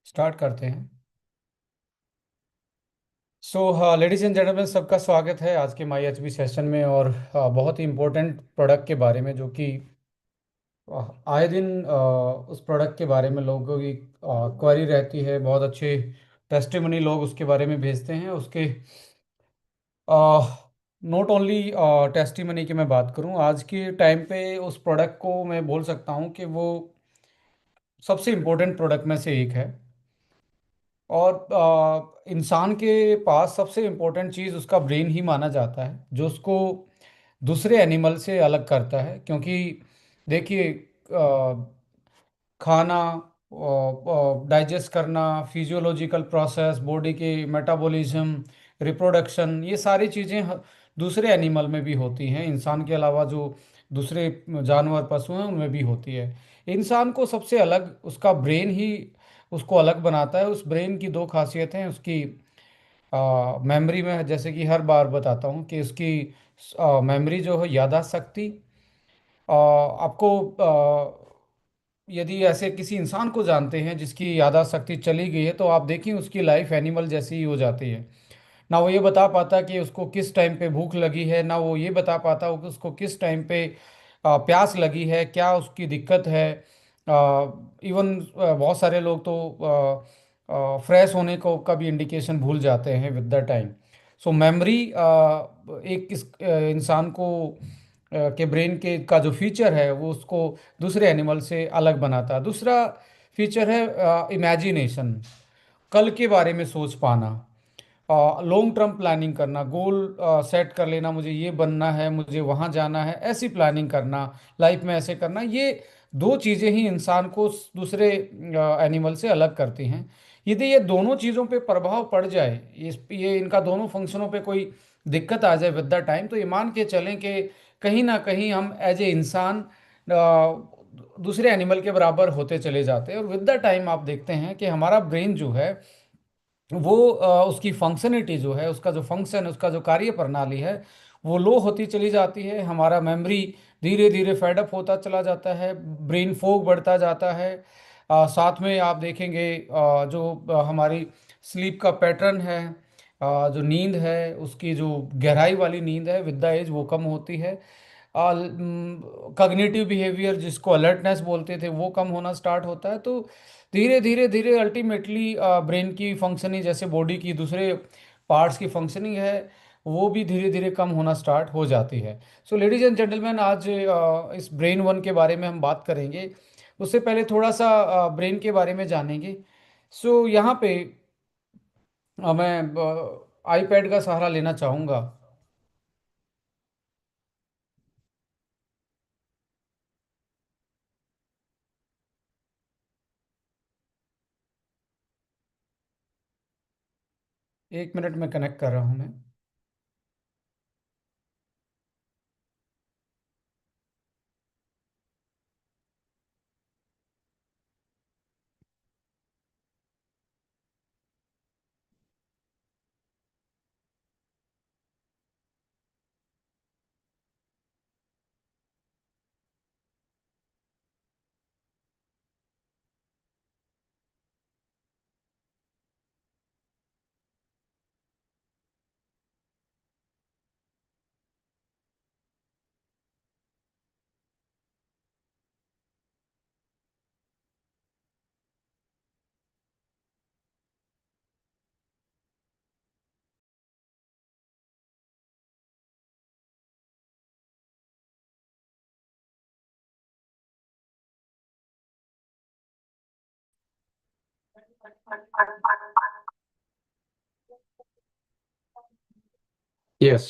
Start करते हैं। So ladies and gentleman, सबका स्वागत है आज के माई एच बी सेशन में। और बहुत ही इम्पोर्टेंट प्रोडक्ट के बारे में, जो कि आए दिन उस प्रोडक्ट के बारे में लोगों की क्वेरी रहती है। बहुत अच्छे टेस्टिमनी लोग उसके बारे में भेजते हैं। उसके नॉट ओनली टेस्टिमनी की मैं बात करूं, आज के टाइम पे उस प्रोडक्ट को मैं बोल सकता हूं कि वो सबसे इम्पोर्टेंट प्रोडक्ट में से एक है। और इंसान के पास सबसे इम्पोर्टेंट चीज़ उसका ब्रेन ही माना जाता है, जो उसको दूसरे एनिमल से अलग करता है। क्योंकि देखिए, खाना, डाइजेस्ट करना, फिजियोलॉजिकल प्रोसेस, बॉडी के मेटाबॉलिज्म, रिप्रोडक्शन, ये सारी चीज़ें दूसरे एनिमल में भी होती हैं। इंसान के अलावा जो दूसरे जानवर पशु हैं उनमें भी होती है। इंसान को सबसे अलग उसका ब्रेन ही उसको अलग बनाता है। उस ब्रेन की दो खासियतें हैं उसकी। मेमोरी में, जैसे कि हर बार बताता हूँ कि उसकी मेमोरी जो है, याददाश्त शक्ति। आपको यदि ऐसे किसी इंसान को जानते हैं जिसकी याददाश्त शक्ति चली गई है, तो आप देखिए उसकी लाइफ एनिमल जैसी ही हो जाती है। ना वो ये बता पाता कि उसको किस टाइम पे भूख लगी है, ना वो ये बता पाता कि उसको किस टाइम पे प्यास लगी है, क्या उसकी दिक्कत है। इवन बहुत सारे लोग तो फ्रेश होने को का भी इंडिकेशन भूल जाते हैं with the time. So memory एक इंसान को के ब्रेन के का जो फीचर है, वो उसको दूसरे एनिमल से अलग बनाता है। दूसरा फीचर है इमेजिनेशन, कल के बारे में सोच पाना, लॉन्ग टर्म प्लानिंग करना, गोल सेट कर लेना, मुझे ये बनना है, मुझे वहाँ जाना है, ऐसी प्लानिंग करना, लाइफ में ऐसे करना। ये दो चीज़ें ही इंसान को दूसरे एनिमल से अलग करती हैं। यदि ये दोनों चीज़ों पे प्रभाव पड़ जाए, ये इनका दोनों फंक्शनों पे कोई दिक्कत आ जाए विद द टाइम, तो ये मान के चलें कि कहीं ना कहीं हम एज ए इंसान दूसरे एनिमल के बराबर होते चले जाते हैं। और विद द टाइम आप देखते हैं कि हमारा ब्रेन जो है, वो उसकी फंक्शनिटी जो है, उसका जो फंक्शन, उसका जो कार्य प्रणाली है, वो लो होती चली जाती है। हमारा मेमोरी धीरे धीरे फेडअप होता चला जाता है, ब्रेन फोग बढ़ता जाता है। साथ में आप देखेंगे जो हमारी स्लीप का पैटर्न है, जो नींद है, उसकी जो गहराई वाली नींद है, विद द एज वो कम होती है। कग्निटिव बिहेवियर, जिसको अलर्टनेस बोलते थे, वो कम होना स्टार्ट होता है। तो धीरे धीरे धीरे अल्टीमेटली ब्रेन की फंक्शनिंग, जैसे बॉडी की दूसरे पार्ट्स की फंक्शनिंग है, वो भी धीरे धीरे कम होना स्टार्ट हो जाती है। सो लेडीज एंड जेंटलमैन, आज इस ब्रेन वन के बारे में हम बात करेंगे। उससे पहले थोड़ा सा ब्रेन के बारे में जानेंगे। सो यहाँ पे मैं आईपैड का सहारा लेना चाहूँगा। 1 मिनट में कनेक्ट कर रहा हूँ मैं। यस,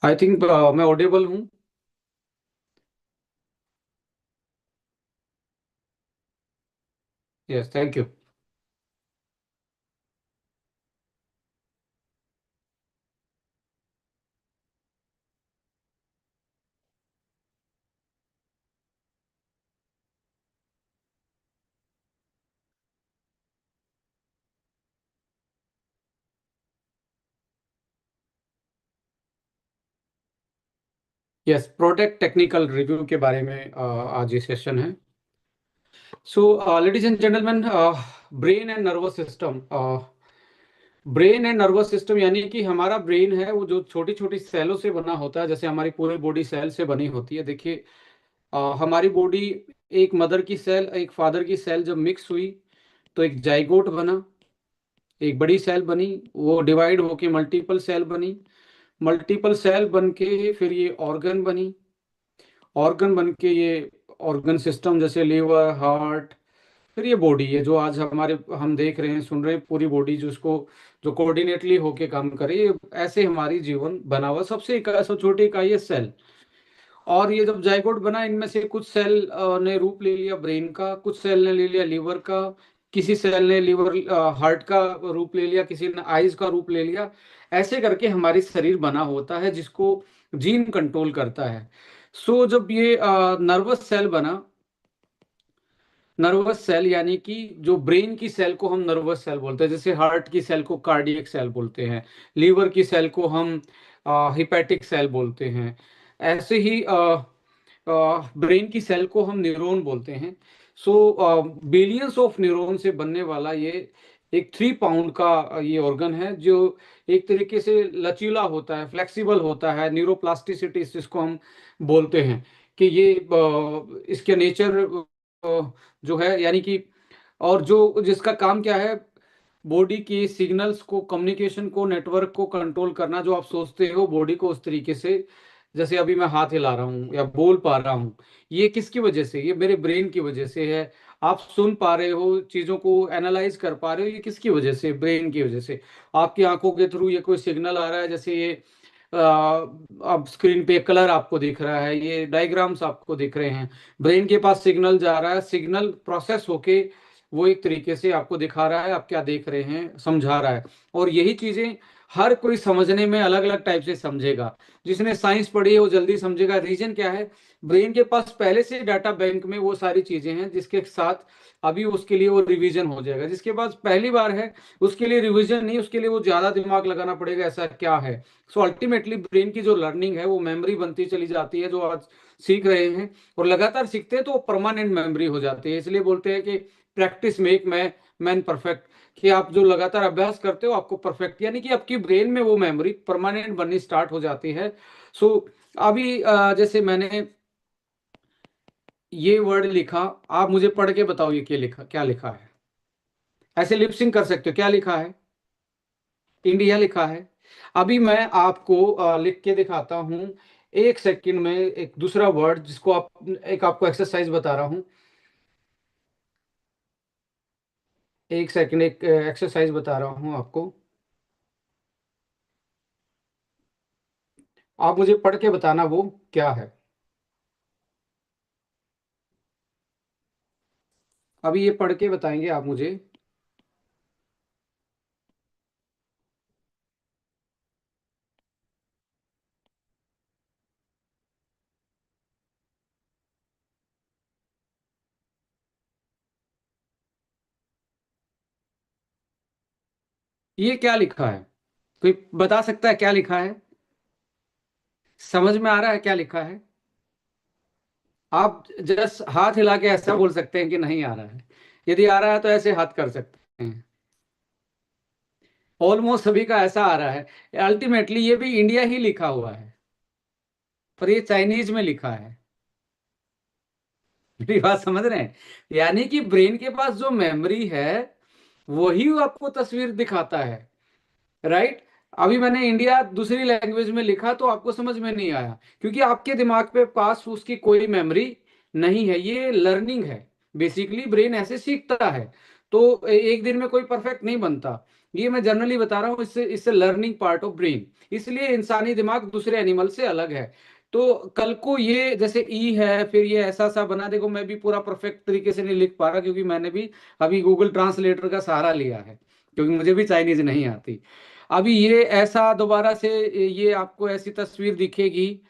आई थिंक मैं ऑडिबल हूँ। Yes, thank you. Yes, product technical review के बारे में आज ये सेशन है। Ladies and gentlemen, brain and nervous system. Brain and nervous system यानी कि हमारा ब्रेन है वो जो छोटी छोटी सेलों से बना होता है, जैसे हमारी पूरी बॉडी सेल से बनी होती है। देखिए, हमारी बॉडी, एक मदर की सेल एक फादर की सेल जब मिक्स हुई तो एक जाइगोट बना, एक बड़ी सेल बनी। वो डिवाइड होके मल्टीपल सेल बनी, मल्टीपल सेल बन के फिर ये ऑर्गन बनी, ऑर्गन बन के ये ऑर्गन सिस्टम जैसे लीवर, हार्ट, फिर ये बॉडी है जो आज हमारे हम देख रहे हैं, सुन रहे हैं। पूरी बॉडी जो उसको जो कोऑर्डिनेटली होके काम करे, ये ऐसे हमारी जीवन बना हुआ। सबसे सबसे छोटी इकाई है सेल। और ये जब जाइगोट बना, इनमें से कुछ सेल ने रूप ले लिया ब्रेन का, कुछ सेल ने ले लिया लीवर का, किसी सेल ने लीवर हार्ट का रूप ले लिया, किसी ने आइज का रूप ले लिया। ऐसे करके हमारी शरीर बना होता है जिसको जीन कंट्रोल करता है। जब ये नर्वस सेल बना, नर्वस सेल यानी कि जो ब्रेन की सेल को हम नर्वस सेल बोलते हैं, जैसे हार्ट की सेल को कार्डियक सेल बोलते हैं, लीवर की सेल को हम हिपैटिक सेल बोलते हैं। ऐसे ही ब्रेन की सेल को हम न्यूरॉन बोलते हैं। सो बिलियंस ऑफ न्यूरॉन से बनने वाला ये एक 3 पाउंड का ये ऑर्गन है, जो एक तरीके से लचीला होता है, फ्लेक्सिबल होता है, न्यूरोप्लास्टिसिटी जिसको हम बोलते हैं। कि ये इसके नेचर जो है यानी कि, और जो जिसका काम क्या है, बॉडी की सिग्नल्स को, कम्युनिकेशन को, नेटवर्क को कंट्रोल करना। जो आप सोचते हो बॉडी को उस तरीके से, जैसे अभी मैं हाथ हिला रहा हूँ या बोल पा रहा हूँ, ये किसकी वजह से? ये मेरे ब्रेन की वजह से है। आप सुन पा रहे हो, चीज़ों को एनालाइज कर पा रहे हो, ये किसकी वजह से? ब्रेन की वजह से। आपकी आंखों के थ्रू ये कोई सिग्नल आ रहा है, जैसे ये अब स्क्रीन पे कलर आपको दिख रहा है, ये डायग्राम्स आपको दिख रहे हैं। ब्रेन के पास सिग्नल जा रहा है, सिग्नल प्रोसेस होके वो एक तरीके से आपको दिखा रहा है, आप क्या देख रहे हैं, समझा रहा है। और यही चीजें हर कोई समझने में अलग अलग टाइप से समझेगा। जिसने साइंस पढ़ी है वो जल्दी समझेगा। रीजन क्या है? ब्रेन के पास पहले से डाटा बैंक में वो सारी चीजें हैं जिसके साथ अभी उसके लिए वो रिवीजन हो जाएगा। जिसके पास पहली बार है उसके लिए रिवीजन नहीं, उसके लिए वो ज्यादा दिमाग लगाना पड़ेगा, ऐसा क्या है। अल्टीमेटली ब्रेन की जो लर्निंग है वो मेमोरी बनती चली जाती है, जो आज सीख रहे हैं और लगातार सीखते हैं तो वो परमानेंट मेमोरी हो जाती है। इसलिए बोलते हैं कि प्रैक्टिस मेक मैन परफेक्ट। कि आप जो लगातार अभ्यास करते हो आपको परफेक्ट, यानी कि आपकी ब्रेन में वो मेमोरी परमानेंट बननी स्टार्ट हो जाती है। सो अभी जैसे मैंने ये वर्ड लिखा, आप मुझे पढ़ के बताओ ये क्या लिखा, क्या लिखा है। ऐसे लिपसिंग कर सकते हो, क्या लिखा है? इंडिया लिखा है। अभी मैं आपको लिख के दिखाता हूँ। एक सेकंड में एक दूसरा वर्ड जिसको आप, एक आपको एक्सरसाइज बता रहा हूँ। एक सेकंड, एक एक्सरसाइज बता रहा हूँ आपको। आप मुझे पढ़ के बताना वो क्या है। अभी ये पढ़ के बताएंगे आप मुझे। ये क्या लिखा है? कोई बता सकता है क्या लिखा है? समझ में आ रहा है क्या लिखा है? आप जस्ट हाथ हिला के ऐसा बोल सकते हैं कि नहीं आ रहा है। यदि आ रहा है तो ऐसे हाथ कर सकते हैं। ऑलमोस्ट सभी का ऐसा आ रहा है। अल्टीमेटली ये भी इंडिया ही लिखा हुआ है, पर ये चाइनीज में लिखा है। मेरी बात समझ रहे हैं? यानी कि ब्रेन के पास जो मेमोरी है वही आपको तस्वीर दिखाता है। राइट। अभी मैंने इंडिया दूसरी लैंग्वेज में लिखा तो आपको समझ में नहीं आया, क्योंकि आपके दिमाग पे पास उसकी कोई मेमोरी नहीं है। ये लर्निंग है। बेसिकली ब्रेन ऐसे सीखता है। तो एक दिन में कोई परफेक्ट नहीं बनता। ये मैं जनरली बता रहा हूँ, इससे इससे लर्निंग पार्ट ऑफ ब्रेन। इसलिए इंसानी दिमाग दूसरे एनिमल से अलग है। तो कल को ये जैसे ई है, फिर ये ऐसा सा बना। देखो, मैं भी पूरा परफेक्ट तरीके से नहीं लिख पा रहा, क्योंकि मैंने भी अभी गूगल ट्रांसलेटर का सहारा लिया है, क्योंकि मुझे भी चाइनीज नहीं आती। अभी ये ऐसा दोबारा से ये आपको ऐसी तस्वीर दिखेगी,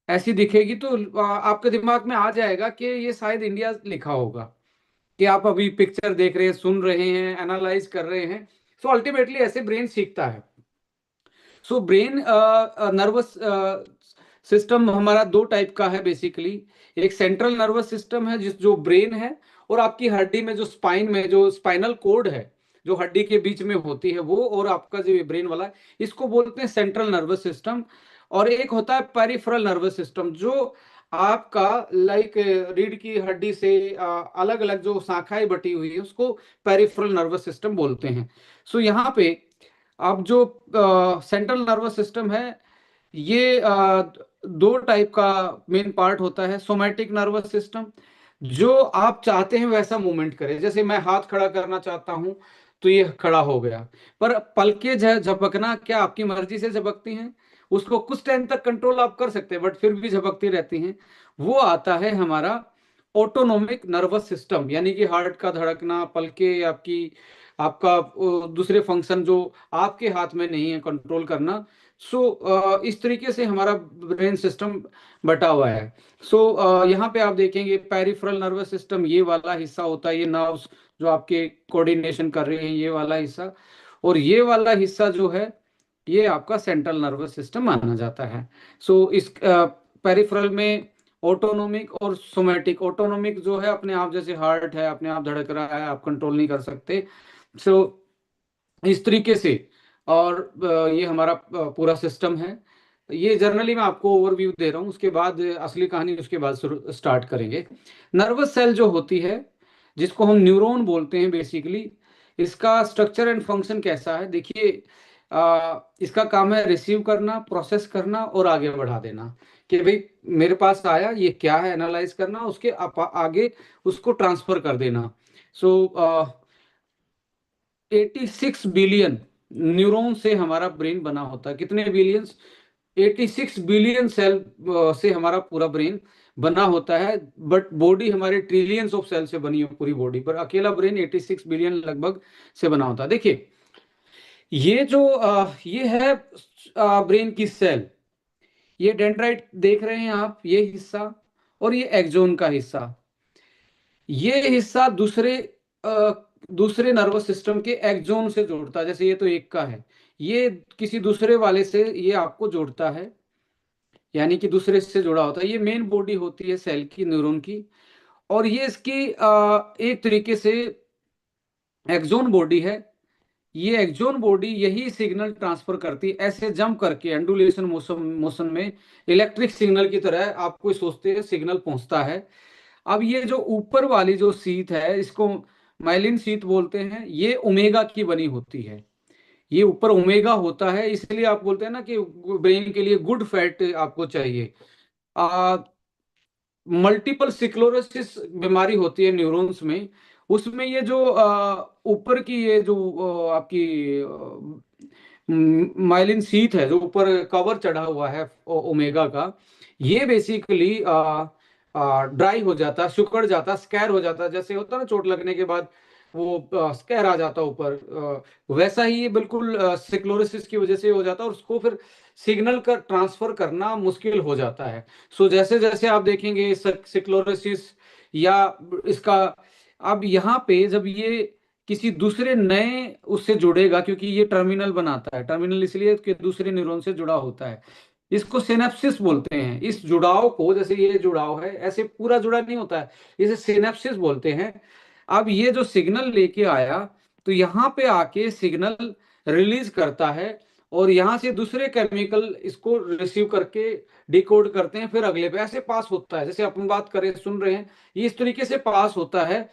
ऐसी दिखेगी तो आपके दिमाग में आ जाएगा कि ये शायद इंडिया लिखा होगा। कि आप अभी पिक्चर देख रहे हैं, सुन रहे हैं, एनालाइज कर रहे हैं। अल्टीमेटली ऐसे ब्रेन सीखता है। ब्रेन नर्वस सिस्टम हमारा दो टाइप का है बेसिकली। एक सेंट्रल नर्वस सिस्टम है जिस जो ब्रेन है, और आपकी हड्डी में जो स्पाइन में जो स्पाइनल कोड है, जो हड्डी के बीच में होती है वो, और आपका जो ब्रेन वाला है, इसको बोलते हैं सेंट्रल नर्वस सिस्टम। और एक होता है पेरिफेरल नर्वस सिस्टम, जो आपका लाइक रीढ़ की हड्डी से अलग अलग जो शाखाएं बटी हुई है उसको पेरिफेरल नर्वस सिस्टम बोलते हैं। सो यहाँ पे अब जो सेंट्रल नर्वस सिस्टम है, ये दो टाइप का मेन पार्ट होता है। सोमैटिक नर्वस सिस्टम, जो आप चाहते हैं वैसा मूवमेंट करे, जैसे मैं हाथ खड़ा करना चाहता हूं तो ये खड़ा हो गया। पर पलके झपकना क्या आपकी मर्जी से झपकती हैं? उसको कुछ टाइम तक कंट्रोल आप कर सकते हैं, बट फिर भी झपकती रहती हैं। वो आता है हमारा ऑटोनोमिक नर्वस सिस्टम, यानी कि हार्ट का धड़कना, पलके आपकी, आपका दूसरे फंक्शन जो आपके हाथ में नहीं है कंट्रोल करना। इस तरीके से हमारा ब्रेन सिस्टम बटा हुआ है। यहाँ पे आप देखेंगे पेरिफेरल नर्वस सिस्टम ये वाला हिस्सा होता है, ये नर्व्स जो आपके कोऑर्डिनेशन कर रहे हैं, ये वाला हिस्सा। और ये वाला हिस्सा जो है ये आपका सेंट्रल नर्वस सिस्टम माना जाता है। इस पेरिफेरल में ऑटोनोमिक और सोमैटिक। ऑटोनोमिक जो है अपने आप, जैसे हार्ट है अपने आप धड़क रहा है, आप कंट्रोल नहीं कर सकते। सो इस तरीके से। और ये हमारा पूरा सिस्टम है। ये जनरली मैं आपको ओवरव्यू दे रहा हूँ, उसके बाद असली कहानी उसके बाद स्टार्ट करेंगे। नर्वस सेल जो होती है, जिसको हम न्यूरॉन बोलते हैं बेसिकली, इसका स्ट्रक्चर एंड फंक्शन कैसा है देखिए। इसका काम है रिसीव करना, प्रोसेस करना और आगे बढ़ा देना, कि भाई मेरे पास आया ये क्या है, एनालाइज करना, उसके आगे उसको ट्रांसफर कर देना। सो 86 बिलियन न्यूरॉन से हमारा ब्रेन बना होता है। कितने बिलियंस? 86 बिलियन सेल से हमारा पूरा ब्रेन बना होता है। बट बॉडी हमारे ट्रिलियंस ऑफ सेल से बनी हो पूरी बॉडी, पर अकेला ब्रेन 86 बिलियन लगभग से बना होता है। देखिए ये जो ये है ब्रेन की सेल, ये डेंड्राइट देख रहे हैं आप, ये हिस्सा, और ये एक्सोन का हिस्सा। ये हिस्सा दूसरे नर्वस सिस्टम के एक्सोन से जोड़ता है। जैसे ये तो एक का है, ये किसी दूसरे वाले से ये आपको जोड़ता है, यानी कि दूसरे से जुड़ा होता है। ये मेन बॉडी होती है सेल की, न्यूरॉन की। और ये इसकी एक तरीके से एक्सोन बॉडी है। ये एक्सोन बॉडी यही सिग्नल ट्रांसफर करती है, ऐसे जंप करके एंडुलेशन मोशन मोशन में इलेक्ट्रिक सिग्नल की तरह आपको सोचते हैं सिग्नल पहुंचता है। अब ये जो ऊपर वाली जो सीट है, इसको माइलिन सीट बोलते हैं, ये ओमेगा की बनी होती है। ये ऊपर ओमेगा होता है, इसलिए आप बोलते हैं ना कि ब्रेन के लिए गुड फैट आपको चाहिए। मल्टीपल स्क्लेरोसिस बीमारी होती है न्यूरॉन्स में, उसमें ये जो ऊपर की ये जो आपकी माइलिन सीट है, जो ऊपर कवर चढ़ा हुआ है ओमेगा का, ये बेसिकली ड्राई हो जाता, सिकुड़ जाता, स्कैर हो जाता। जैसे होता है ना चोट लगने के बाद वो स्कैर आ जाता ऊपर, वैसा ही ये बिल्कुल सिक्लोरिसिस की वजह से हो जाता है, और उसको फिर सिग्नल का ट्रांसफर करना मुश्किल हो जाता है। जैसे जैसे आप देखेंगे सिक्लोरिसिस या इसका, अब यहाँ पे जब ये किसी दूसरे नए उससे जुड़ेगा, क्योंकि ये टर्मिनल बनाता है, टर्मिनल इसलिए कि दूसरे न्यूरॉन से जुड़ा होता है, इसको सिनेप्सिस बोलते हैं। इस जुड़ाव को, जैसे ये जुड़ाव है ऐसे पूरा जुड़ा नहीं होता है, इसे सिनेप्सिस बोलते हैं। अब ये जो सिग्नल लेके आया, तो यहाँ पे आके सिग्नल रिलीज करता है, और यहाँ से दूसरे केमिकल इसको रिसीव करके डिकोड करते हैं, फिर अगले पे ऐसे पास होता है। जैसे अपन बात करें, सुन रहे हैं, ये इस तरीके से पास होता है।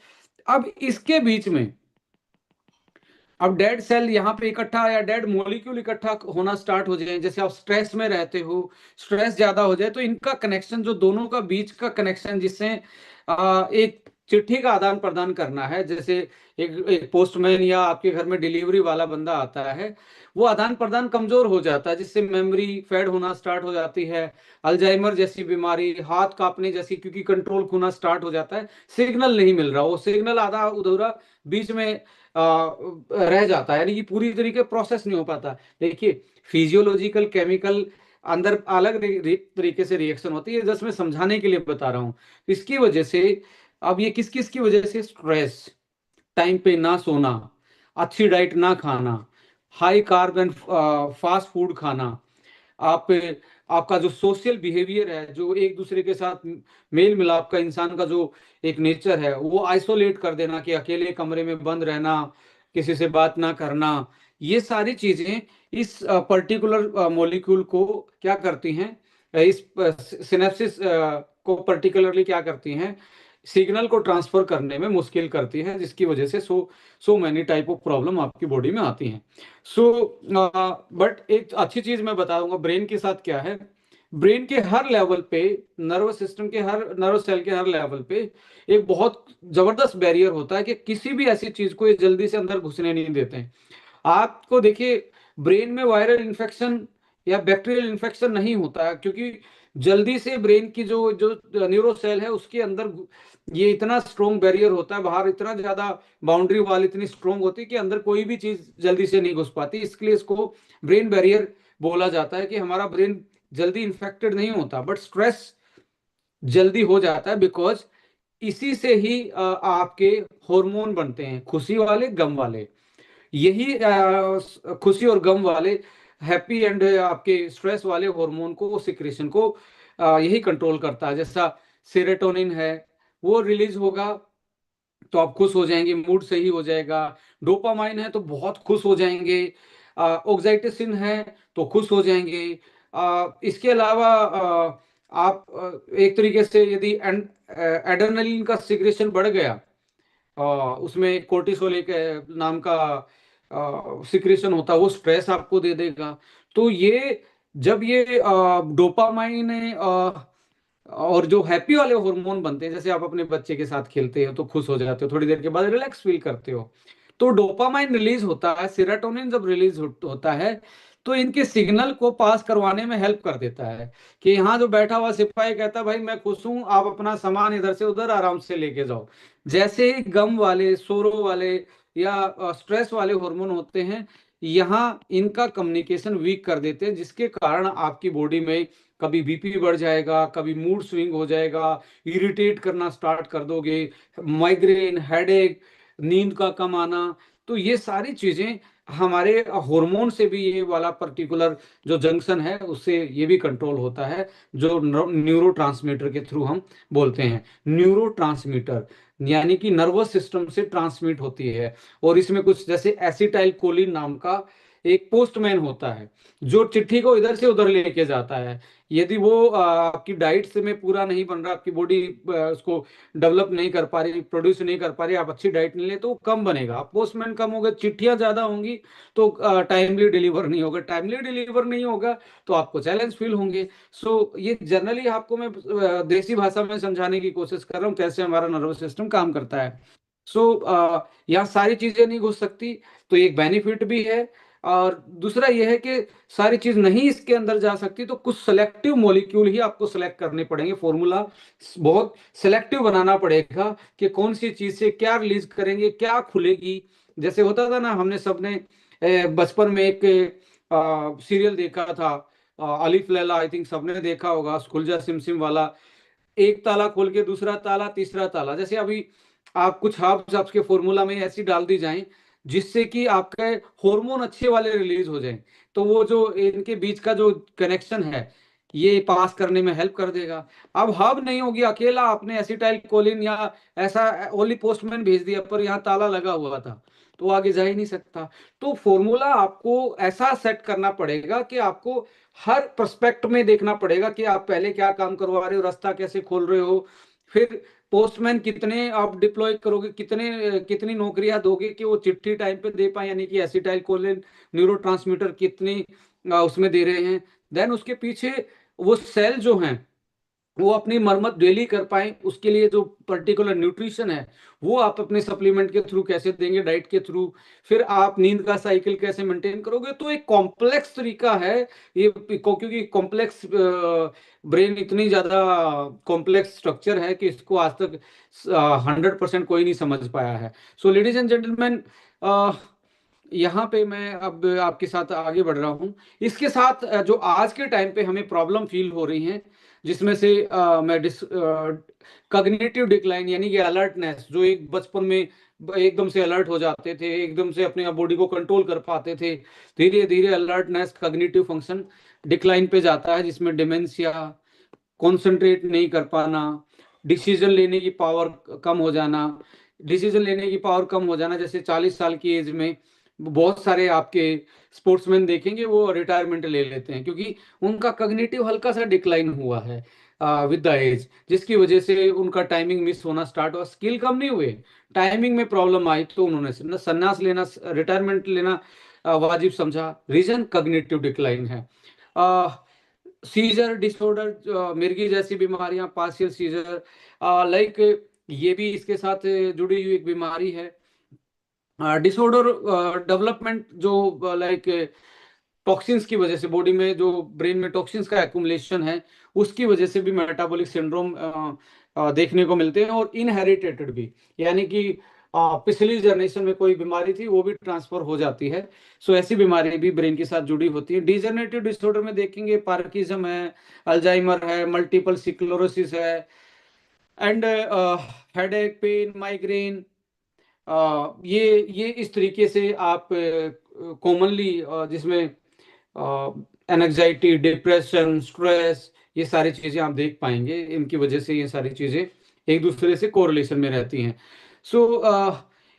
अब इसके बीच में अब डेड सेल यहाँ पे इकट्ठा, या डेड मॉलिक्यूल इकट्ठा होना स्टार्ट हो जाए, जैसे आप स्ट्रेस में रहते हो, स्ट्रेस ज्यादा हो जाए, तो इनका कनेक्शन, जो दोनों का बीच का कनेक्शन, जिससे एक चिट्ठी का आदान प्रदान करना है, जैसे एक पोस्टमैन या आपके घर में डिलीवरी वाला बंदा आता है, वो आदान प्रदान कमजोर हो जाता है, जिससे मेमोरी फेड होना स्टार्ट हो जाती है, अल्जाइमर जैसी बीमारी, हाथ कांपने जैसी, क्योंकि कंट्रोल खोना स्टार्ट हो जाता है, सिग्नल नहीं मिल रहा, वो सिग्नल आधा अधूरा बीच में रह जाता है, यानी कि पूरी तरीके प्रोसेस नहीं हो पाता। देखिए फिजियोलॉजिकल केमिकल अंदर अलग तरीके से रिएक्शन होती है, जस्ट मैं समझाने के लिए बता रहा हूँ। इसकी वजह से अब ये किस किस की वजह से, स्ट्रेस, टाइम पे ना सोना, अच्छी डाइट ना खाना, high carb and fast food खाना, आप आपका जो सोशल बिहेवियर है, जो एक दूसरे के साथ मेल मिलाप का इंसान का जो एक नेचर है, वो आइसोलेट कर देना, कि अकेले कमरे में बंद रहना, किसी से बात ना करना, ये सारी चीजें इस पर्टिकुलर मॉलिक्यूल को क्या करती हैं, इस सिनेप्सिस को पर्टिकुलरली क्या करती हैं, सिग्नल को ट्रांसफर करने में मुश्किल करती है, जिसकी वजह से so many type of problem आपकी बॉडी में आती हैं। सो बट एक अच्छी चीज मैं बताऊंगा ब्रेन के साथ क्या है। ब्रेन के हर लेवल पे, नर्वस सिस्टम के हर नर्वस सेल के हर लेवल पे एक बहुत जबरदस्त बैरियर होता है, कि किसी भी ऐसी चीज को ये जल्दी से अंदर घुसने नहीं देते हैं। आपको देखिए, ब्रेन में वायरल इन्फेक्शन या बैक्टीरियल इन्फेक्शन नहीं होता है, क्योंकि जल्दी से ब्रेन की जो जो न्यूरो सेल है उसके अंदर ये इतना स्ट्रोंग बैरियर होता है, बाहर इतना ज्यादा बाउंड्री वॉल इतनी स्ट्रोंग होती है कि अंदर कोई भी चीज जल्दी से नहीं घुस पाती। इसके लिए इसको ब्रेन बैरियर बोला जाता है, कि हमारा ब्रेन जल्दी इन्फेक्टेड नहीं होता, बट स्ट्रेस जल्दी हो जाता है, बिकॉज इसी से ही आपके हार्मोन बनते हैं, खुशी वाले गम वाले। यही खुशी और गम वाले, हैप्पी एंड आपके स्ट्रेस वाले हार्मोन को, सिक्रेशन को यही कंट्रोल करता है। जैसा सेरोटोनिन है, वो रिलीज होगा तो आप खुश हो जाएंगे, मूड सही हो जाएगा। डोपामाइन है तो बहुत खुश हो जाएंगे। ऑक्साइटोसिन है तो खुश हो जाएंगे। इसके अलावा आप एक तरीके से यदि एड्रेनलिन का सिक्रेशन बढ़ गया, उसमें कोर्टिसोल एक नाम का सिक्रेशन होता है, वो स्ट्रेस आपको दे देगा। तो ये जब ये डोपामाइन और जो हैप्पी वाले हार्मोन बनते हैं, जैसे आप अपने बच्चे के साथ खेलते हो तो खुश हो जाते हो, थोड़ी देर के बाद रिलैक्स फील करते हो, तो डोपामाइन रिलीज होता है, सेरोटोनिन जब रिलीज होता है, तो इनके सिग्नल को पास करवाने में हेल्प कर देता है। कि यहाँ जो बैठा हुआ सिपाही कहता है भाई मैं खुश हूं, आप अपना सामान इधर से उधर आराम से लेके जाओ। जैसे ही गम वाले, सोरो वाले या स्ट्रेस वाले हार्मोन होते हैं, यहाँ इनका कम्युनिकेशन वीक कर देते हैं, जिसके कारण आपकी बॉडी में कभी बीपी बढ़ जाएगा, कभी मूड स्विंग हो जाएगा, इरिटेट करना स्टार्ट कर दोगे, माइग्रेन, हेडेक, नींद का कम आना। तो ये सारी चीजें हमारे हार्मोन से भी, ये वाला पर्टिकुलर जो जंक्शन है उससे ये भी कंट्रोल होता है, जो न्यूरो ट्रांसमीटर के थ्रू हम बोलते हैं। न्यूरो ट्रांसमीटर यानी कि नर्वस सिस्टम से ट्रांसमिट होती है। और इसमें कुछ जैसे एसिटाइल कोलिन नाम का एक पोस्टमैन होता है, जो चिट्ठी को इधर से उधर लेके जाता है। यदि वो आपकी डाइट से में पूरा नहीं बन रहा, आपकी बॉडी उसको डेवलप नहीं कर पा रही, प्रोड्यूस नहीं कर पा रही, आप अच्छी डाइट नहीं ले, तो वो कम बनेगा। पोस्टमैन कम होगा, चिट्ठियां ज्यादा होंगी, तो टाइमली डिलीवर नहीं होगा। टाइमली डिलीवर नहीं होगा तो आपको चैलेंज फील होंगे। सो ये जनरली आपको मैं देसी भाषा में समझाने की कोशिश कर रहा हूँ, कैसे हमारा नर्वस सिस्टम काम करता है। सो यहाँ सारी चीजें नहीं घुस सकती, तो एक बेनिफिट भी है। और दूसरा यह है कि सारी चीज नहीं इसके अंदर जा सकती, तो कुछ सेलेक्टिव मॉलिक्यूल ही आपको सेलेक्ट करने पड़ेंगे। फॉर्मूला बहुत सेलेक्टिव बनाना पड़ेगा, कि कौन सी चीज से क्या रिलीज करेंगे, क्या खुलेगी। जैसे होता था ना, हमने सबने बचपन में एक सीरियल देखा था, अलिफ लैला, आई थिंक सबने देखा होगा, स्कूलजा सिमसिम वाला। एक ताला खोल के दूसरा ताला, तीसरा ताला, जैसे अभी आप कुछ हर्ब्स आपके फॉर्मूला में ऐसी डाल दी जाएं जिससे कि आपके हार्मोन अच्छे वाले रिलीज हो जाएं, तो वो जो इनके बीच का जो कनेक्शन है ये पास करने में हेल्प कर देगा। अब हब नहीं होगी, अकेला आपने एसिटाइल कोलिन या ऐसा ओनली पोस्टमैन भेज दिया, पर यहाँ ताला लगा हुआ था, तो आगे जा ही नहीं सकता। तो फॉर्मूला आपको ऐसा सेट करना पड़ेगा कि आपको हर पर्सपेक्ट में देखना पड़ेगा, कि आप पहले क्या काम करवा रहे हो, रास्ता कैसे खोल रहे हो, फिर पोस्टमैन कितने आप डिप्लॉय करोगे, कितनी नौकरियां दोगे कि वो चिट्ठी टाइम पे दे पाए, यानी कि एसिटाइल कोलिन न्यूरोट्रांसमीटर कितनी उसमें दे रहे हैं। देन उसके पीछे वो सेल जो हैं वो अपनी मरम्मत डेली कर पाए, उसके लिए जो पर्टिकुलर न्यूट्रिशन है वो आप अपने सप्लीमेंट के थ्रू कैसे देंगे, डाइट के थ्रू। फिर आप नींद का साइकिल कैसे मेंटेन करोगे। तो एक कॉम्प्लेक्स तरीका है ये, क्योंकि कॉम्प्लेक्स ब्रेन इतनी ज्यादा कॉम्प्लेक्स स्ट्रक्चर है कि इसको आज तक 100% कोई नहीं समझ पाया है। सो लेडीज एंड जेंटलमैन, यहाँ पे मैं अब आपके साथ आगे बढ़ रहा हूँ। इसके साथ जो आज के टाइम पे हमें प्रॉब्लम फील हो रही है, जिसमें से मैं कग्निटिव डिक्लाइन यानी कि अलर्टनेस, जो एक बचपन में एकदम से अलर्ट हो जाते थे, एकदम से अपने बॉडी को कंट्रोल कर पाते थे, धीरे धीरे अलर्टनेस, कग्निटिव फंक्शन डिक्लाइन पे जाता है, जिसमें डिमेंशिया, कंसंट्रेट नहीं कर पाना, डिसीजन लेने की पावर कम हो जाना। डिसीजन लेने की पावर कम हो जाना, जैसे 40 साल की एज में बहुत सारे आपके स्पोर्ट्समैन देखेंगे वो रिटायरमेंट ले लेते हैं, क्योंकि उनका कॉग्निटिव हल्का सा डिक्लाइन हुआ है विद द एज, जिसकी वजह से उनका टाइमिंग मिस होना स्टार्ट हुआ। स्किल कम नहीं हुए, टाइमिंग में प्रॉब्लम आई तो उन्होंने संन्यास लेना, रिटायरमेंट लेना वाजिब समझा। रीजन कॉग्निटिव डिक्लाइन है। सीजर डिसऑर्डर, मिर्गी जैसी बीमारियां, पार्शियल सीजर, लाइक ये भी इसके साथ जुड़ी हुई एक बीमारी है। डिसऑर्डर डेवलपमेंट जो लाइक टॉक्सिन्स की वजह से, बॉडी में जो ब्रेन में टॉक्सिन्स का एक्यूमुलेशन है, उसकी वजह से भी मेटाबॉलिक सिंड्रोम देखने को मिलते हैं, और इनहेरिटेड भी, यानी कि पिछली जनरेशन में कोई बीमारी थी वो भी ट्रांसफर हो जाती है। सो ऐसी बीमारी भी ब्रेन के साथ जुड़ी होती है। डिजनरेटिव डिसऑर्डर में देखेंगे पार्किंसम है, अल्जाइमर है, मल्टीपल स्क्लेरोसिस है, एंड हेडेक, पेन, माइग्रेन। ये इस तरीके से आप कॉमनली, जिसमें एनजाइटी, डिप्रेशन, स्ट्रेस, ये सारी चीजें आप देख पाएंगे। इनकी वजह से ये सारी चीजें एक दूसरे से कोरिलेशन में रहती हैं। सो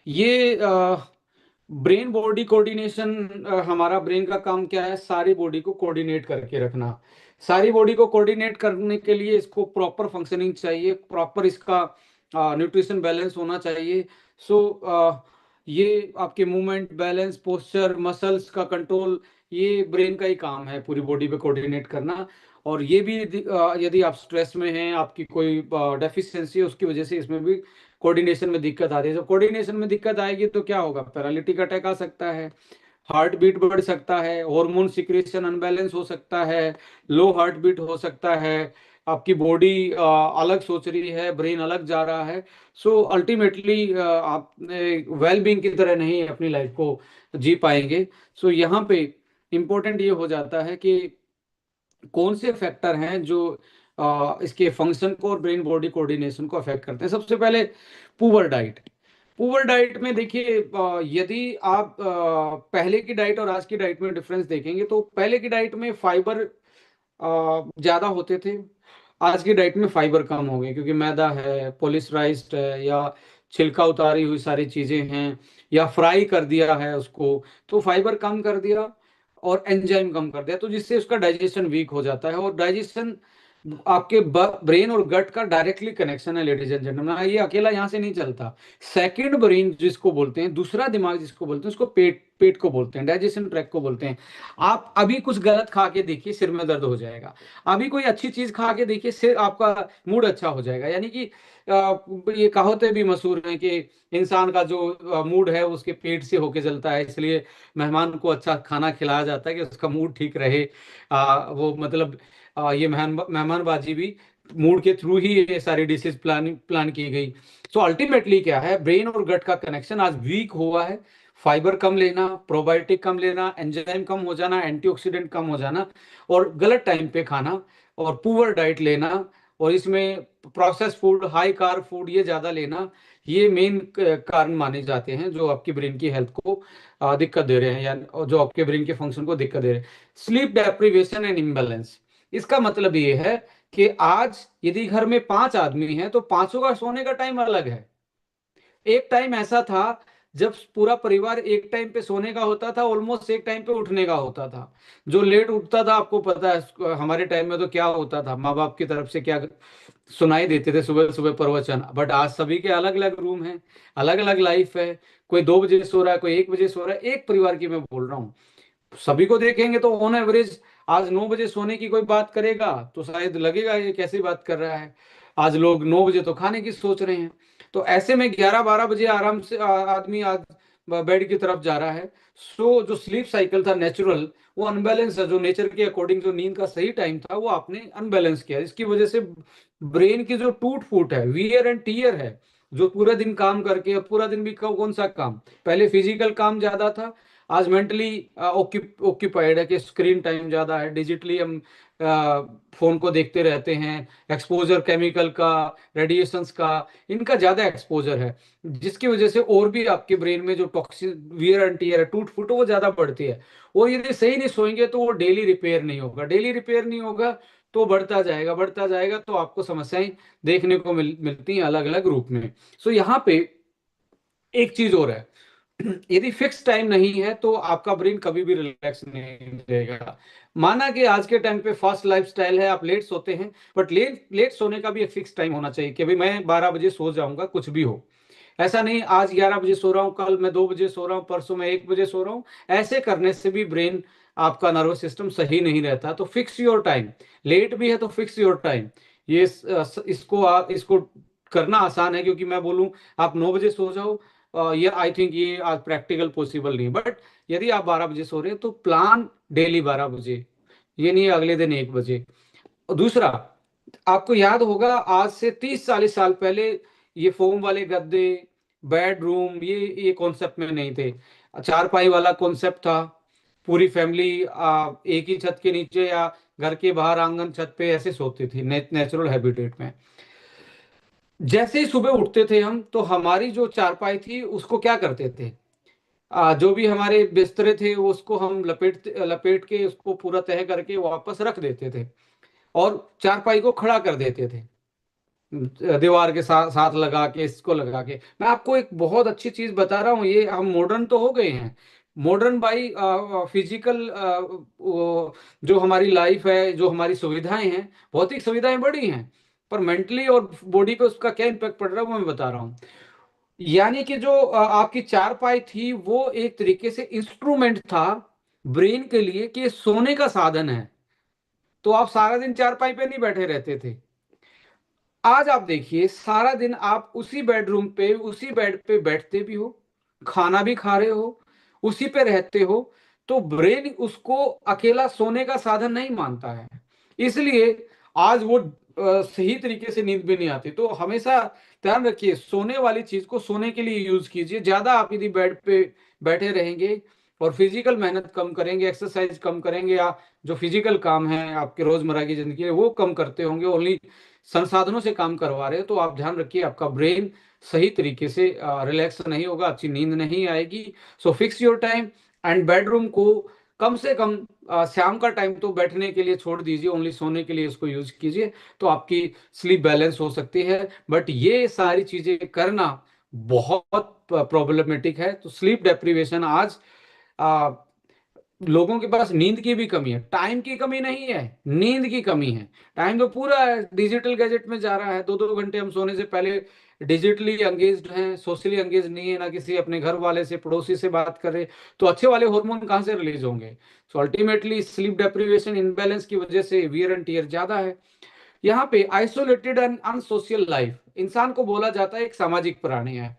ये ब्रेन बॉडी कोऑर्डिनेशन, हमारा ब्रेन का काम क्या है, सारी बॉडी को कोऑर्डिनेट करके रखना। सारी बॉडी को कोऑर्डिनेट करने के लिए इसको प्रॉपर फंक्शनिंग चाहिए, प्रॉपर इसका न्यूट्रिशन बैलेंस होना चाहिए। सो ये आपके मूवमेंट, बैलेंस, पोस्चर, मसल्स का कंट्रोल, ये ब्रेन का ही काम है, पूरी बॉडी पे कोऑर्डिनेट करना। और ये भी यदि आप स्ट्रेस में हैं, आपकी कोई डेफिशिएंसी है, उसकी वजह से इसमें भी कोऑर्डिनेशन में दिक्कत आती है। जब कोऑर्डिनेशन में दिक्कत आएगी तो क्या होगा, पैरालिटिक अटैक आ सकता है, हार्ट बीट बढ़ सकता है, हार्मोन सिक्रेशन अनबैलेंस हो सकता है, लो हार्ट बीट हो सकता है, आपकी बॉडी अलग सोच रही है, ब्रेन अलग जा रहा है। सो अल्टीमेटली आप वेल बीइंग की तरह नहीं अपनी लाइफ को जी पाएंगे। सो यहाँ पे इम्पोर्टेंट ये हो जाता है कि कौन से फैक्टर हैं जो इसके फंक्शन को और ब्रेन बॉडी कोऑर्डिनेशन को अफेक्ट करते हैं। सबसे पहले पुअर डाइट। पुअर डाइट में देखिए, यदि आप पहले की डाइट और आज की डाइट में डिफरेंस देखेंगे तो पहले की डाइट में फाइबर ज्यादा होते थे, आज की डाइट में फाइबर कम हो गए, क्योंकि मैदा है, पॉलिशराइज्ड है, या छिलका उतारी हुई सारी चीजें हैं, या फ्राई कर दिया है उसको, तो फाइबर कम कर दिया और एंजाइम कम कर दिया, तो जिससे उसका डाइजेशन वीक हो जाता है। और डाइजेशन आपके ब्रेन और गट का डायरेक्टली कनेक्शन है लेडीज एंड जेंटलमैन, ये अकेला यहाँ से नहीं चलता। सेकंड ब्रेन जिसको बोलते हैं, दूसरा दिमाग जिसको बोलते हैं, उसको पेट पेट को बोलते हैं, डाइजेशन ट्रैक को बोलते हैं। आप अभी कुछ गलत खा के देखिए, सिर में दर्द हो जाएगा। अभी कोई अच्छी चीज खा के देखिए, सिर आपका मूड अच्छा हो जाएगा। यानी कि ये कहावतें भी मशहूर हैं कि इंसान का जो मूड है उसके पेट से होके चलता है, इसलिए मेहमान को अच्छा खाना खिलाया जाता है कि उसका मूड ठीक रहे। वो मतलब ये मेहमानबाजी भी मूड के थ्रू ही ये सारी डिशेज प्लान की गई। सो अल्टीमेटली क्या है, ब्रेन और गट का कनेक्शन आज वीक हुआ है। फाइबर कम लेना, प्रोबायोटिक कम लेना, एंजाइम कम हो जाना, एंटीऑक्सीडेंट कम हो जाना, और गलत टाइम पे खाना, और पुअर डाइट लेना, और इसमें process food, high carb food ये ज्यादा लेना, ये मेन कारण माने जाते हैं जो आपकी ब्रेन की हेल्थ को दिक्कत दे रहे हैं, या जो आपके ब्रेन के फंक्शन को दिक्कत दे रहे हैं। स्लीप डेप्रिवेशन एंड इम्बैलेंस, इसका मतलब ये है कि आज यदि घर में 5 आदमी हैं तो पांचों का सोने का टाइम अलग है। एक टाइम ऐसा था जब पूरा परिवार एक टाइम पे सोने का होता था, ऑलमोस्ट एक टाइम पे उठने का होता था। जो लेट उठता था, आपको पता है हमारे टाइम में तो क्या होता था, माँ बाप की तरफ से क्या सुनाई देते थे सुबह सुबह प्रवचन। बट आज सभी के अलग अलग रूम हैं, अलग अलग लाइफ है, कोई 2 बजे सो रहा है, कोई 1 बजे सो रहा है, एक परिवार की मैं बोल रहा हूँ। सभी को देखेंगे तो ऑन एवरेज आज 9 बजे सोने की कोई बात करेगा तो शायद लगेगा ये कैसी बात कर रहा है। आज लोग 9 बजे तो खाने की सोच रहे हैं। तो ऐसे में 11-12 बजे आराम से आदमी आज बेड की तरफ जा रहा है। सो जो स्लीप साइकिल था नेचुरल, वो अनबैलेंस है। जो नेचर के अकॉर्डिंग जो नींद का सही टाइम था वो आपने अनबैलेंस किया। इसकी वजह से ब्रेन की जो टूट फूट है, वियर एंड टीयर है, जो पूरा दिन काम करके, अब पूरा दिन भी कौन सा काम, पहले फिजिकल काम ज्यादा था, आज मेंटली ऑक्यूपाइड है कि स्क्रीन टाइम ज्यादा है, डिजिटली हम फोन को देखते रहते हैं, एक्सपोजर केमिकल का, रेडिएशंस का, इनका ज्यादा एक्सपोजर है, जिसकी वजह से और भी आपके ब्रेन में जो टॉक्सिक वियर एंड टियर है, टूट फूट, वो ज्यादा बढ़ती है। और यदि सही नहीं सोएंगे तो वो डेली रिपेयर नहीं होगा, डेली रिपेयर नहीं होगा तो बढ़ता जाएगा, बढ़ता जाएगा, तो आपको समस्याएं देखने को मिलती हैं अलग अलग रूप में। सो यहाँ पे एक चीज और है, यदि फिक्स टाइम नहीं है तो आपका ब्रेन कभी भी रिलैक्स नहीं रहेगा। माना कि आज के टाइम पे फास्ट लाइफस्टाइल है, आप लेट सोते हैं, बट लेट लेट सोने का भी एक फिक्स टाइम होना चाहिए कि भाई मैं 12 बजे सो जाऊंगा, कुछ भी हो। ऐसा नहीं आज 11 बजे सो रहा हूँ, कल मैं 2 बजे सो रहा हूँ, परसों मैं 1 बजे सो रहा हूँ। ऐसे करने से भी ब्रेन, आपका नर्वस सिस्टम सही नहीं रहता। तो फिक्स योर टाइम, लेट भी है तो फिक्स योर टाइम। ये इसको आप इसको करना आसान है, क्योंकि मैं बोलूँ आप 9 बजे सो जाओ, ये आई थिंक ये आज प्रैक्टिकल पॉसिबल नहीं, बट यदि आप 12 बजे सो रहे हैं तो प्लान डेली 12 बजे, ये नहीं है अगले दिन 1 बजे। और दूसरा, आपको याद होगा आज से 30-40 साल पहले ये फोम वाले गद्दे, बेडरूम, ये कॉन्सेप्ट में नहीं थे। चारपाई वाला कॉन्सेप्ट था, पूरी फैमिली एक ही छत के नीचे या घर के बाहर आंगन छत पे ऐसे सोती थी, नेचुरल हैबिटेट में। जैसे ही सुबह उठते थे हम, तो हमारी जो चारपाई थी उसको क्या करते थे, जो भी हमारे बिस्तरे थे उसको हम लपेट लपेट के उसको पूरा तह करके वापस रख देते थे, और चारपाई को खड़ा कर देते थे, दीवार के साथ साथ लगा के, इसको लगा के। मैं आपको एक बहुत अच्छी चीज बता रहा हूँ, ये हम मॉडर्न तो हो गए हैं, मॉडर्न बाई फिजिकल, जो हमारी लाइफ है, जो हमारी सुविधाएं हैं, भौतिक सुविधाएं बड़ी हैं, पर मेंटली और बॉडी पे उसका क्या इम्पैक्ट पड़ रहा है वो मैं बता रहा हूँ। यानी कि जो आपकी चारपाई थी वो एक तरीके से इंस्ट्रूमेंट था ब्रेन के लिए, कि ये सोने का साधन है। तो आप सारा दिन चारपाई पे नहीं बैठे रहते थे। आज आप देखिए, सारा दिन आप उसी बेडरूम पे, उसी बेड पे बैठते भी हो, खाना भी खा रहे हो, उसी पे रहते हो, तो ब्रेन उसको अकेला सोने का साधन नहीं मानता है। इसलिए आज वो सही तरीके से नींद भी नहीं आती। तो हमेशा ध्यान रखिए, सोने वाली चीज को सोने के लिए यूज कीजिए। ज्यादा आप यदि बेड पे बैठे रहेंगे और फिजिकल मेहनत कम करेंगे, एक्सरसाइज कम करेंगे, या जो फिजिकल काम है आपके रोजमर्रा की जिंदगी है वो कम करते होंगे, ओनली संसाधनों से काम करवा रहे हो, तो आप ध्यान रखिए आपका ब्रेन सही तरीके से रिलैक्स नहीं होगा, अच्छी नींद नहीं आएगी। So fix your time, and bedroom को कम से कम शाम का टाइम तो बैठने के लिए छोड़ दीजिए, ओनली सोने के लिए उसको यूज कीजिए, तो आपकी स्लीप बैलेंस हो सकती है। बट ये सारी चीजें करना बहुत प्रॉब्लमेटिक है। तो स्लीप डेप्रीवेशन आज लोगों के पास नींद की भी कमी है, टाइम की कमी नहीं है, नींद की कमी है। टाइम तो पूरा डिजिटल गैजेट में जा रहा है, 2-2 घंटे हम सोने से पहले डिजिटली एंगेज्ड हैं, सोशली एंगेज नहीं है, ना किसी अपने घर वाले से, पड़ोसी से बात कर रहे। तो अच्छे वाले हार्मोन कहाँ से रिलीज होंगे? So ultimately sleep deprivation imbalance की वजह से वियर एंड टियर ज्यादा है। यहाँ पे आइसोलेटेड एंड अनसोशल लाइफ, इंसान को बोला जाता है एक सामाजिक प्राणी है।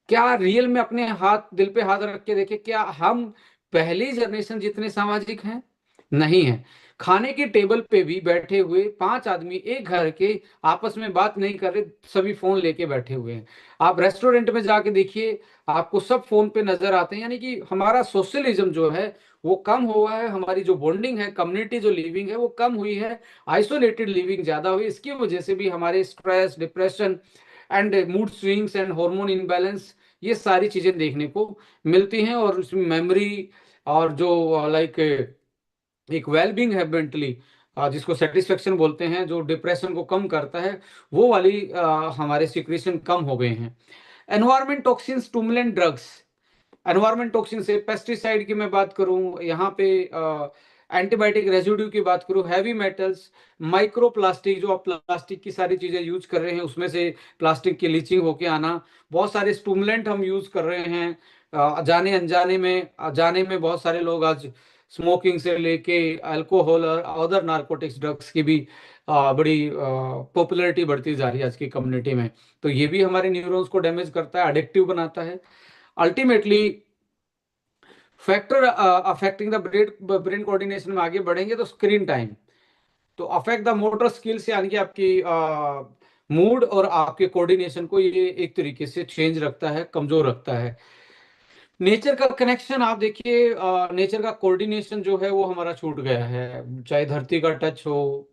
क्या रियल में अपने हाथ दिल पे हाथ रख के देखे, क्या हम पहली जनरेशन जितने सामाजिक हैं? नहीं है। खाने के टेबल पे भी बैठे हुए 5 आदमी एक घर के आपस में बात नहीं कर रहे, सभी फोन लेके बैठे हुए हैं। आप रेस्टोरेंट में जाके देखिए, आपको सब फोन पे नजर आते हैं। यानी कि हमारा सोशलिज्म जो है वो कम हुआ है, हमारी जो बॉन्डिंग है, कम्युनिटी जो लिविंग है वो कम हुई है, आइसोलेटेड लिविंग ज्यादा हुई। इसकी वजह से भी हमारे stress, depression and mood swings and hormone imbalance, ये सारी चीजें देखने को मिलती हैं। और उसमें मेमोरी, और जो लाइक एक वेलबींग है मेंटली, जिसको सेटिस्फेक्शन बोलते हैं, जो डिप्रेशन को कम करता है, वो वाली हमारे सिक्रीशन कम हो गए हैं। Environment toxin, stimulant drugs, environment toxin से पेस्टिसाइड की मैं बात करूं, यहाँ पे एंटीबायोटिक रेजिड्यू की बात करूं, हैवी मेटल्स, माइक्रो प्लास्टिक, जो आप प्लास्टिक की सारी चीजें यूज कर रहे हैं उसमें से प्लास्टिक की लीचिंग होके आना, बहुत सारे स्टूमुलेंट हम यूज कर रहे हैं जाने अनजाने में। जाने में बहुत सारे लोग आज स्मोकिंग से लेके अल्कोहल और अदर नार्कोटिक्स ड्रग्स की भी बड़ी पॉपुलैरिटी बढ़ती जा रही है आज की कम्युनिटी में। तो ये भी हमारे न्यूरॉन्स को डैमेज करता है, एडिक्टिव बनाता है। Ultimately factor affecting the brain coordination में आगे बढ़ेंगे तो स्क्रीन टाइम, तो अफेक्ट द मोटर स्किल्स, यानी कि आपकी मूड और आपके कोऑर्डिनेशन को ये एक तरीके से चेंज रखता है, कमजोर रखता है। नेचर का कनेक्शन आप देखिए, नेचर का कोऑर्डिनेशन जो है वो हमारा छूट गया है। चाहे धरती का टच हो,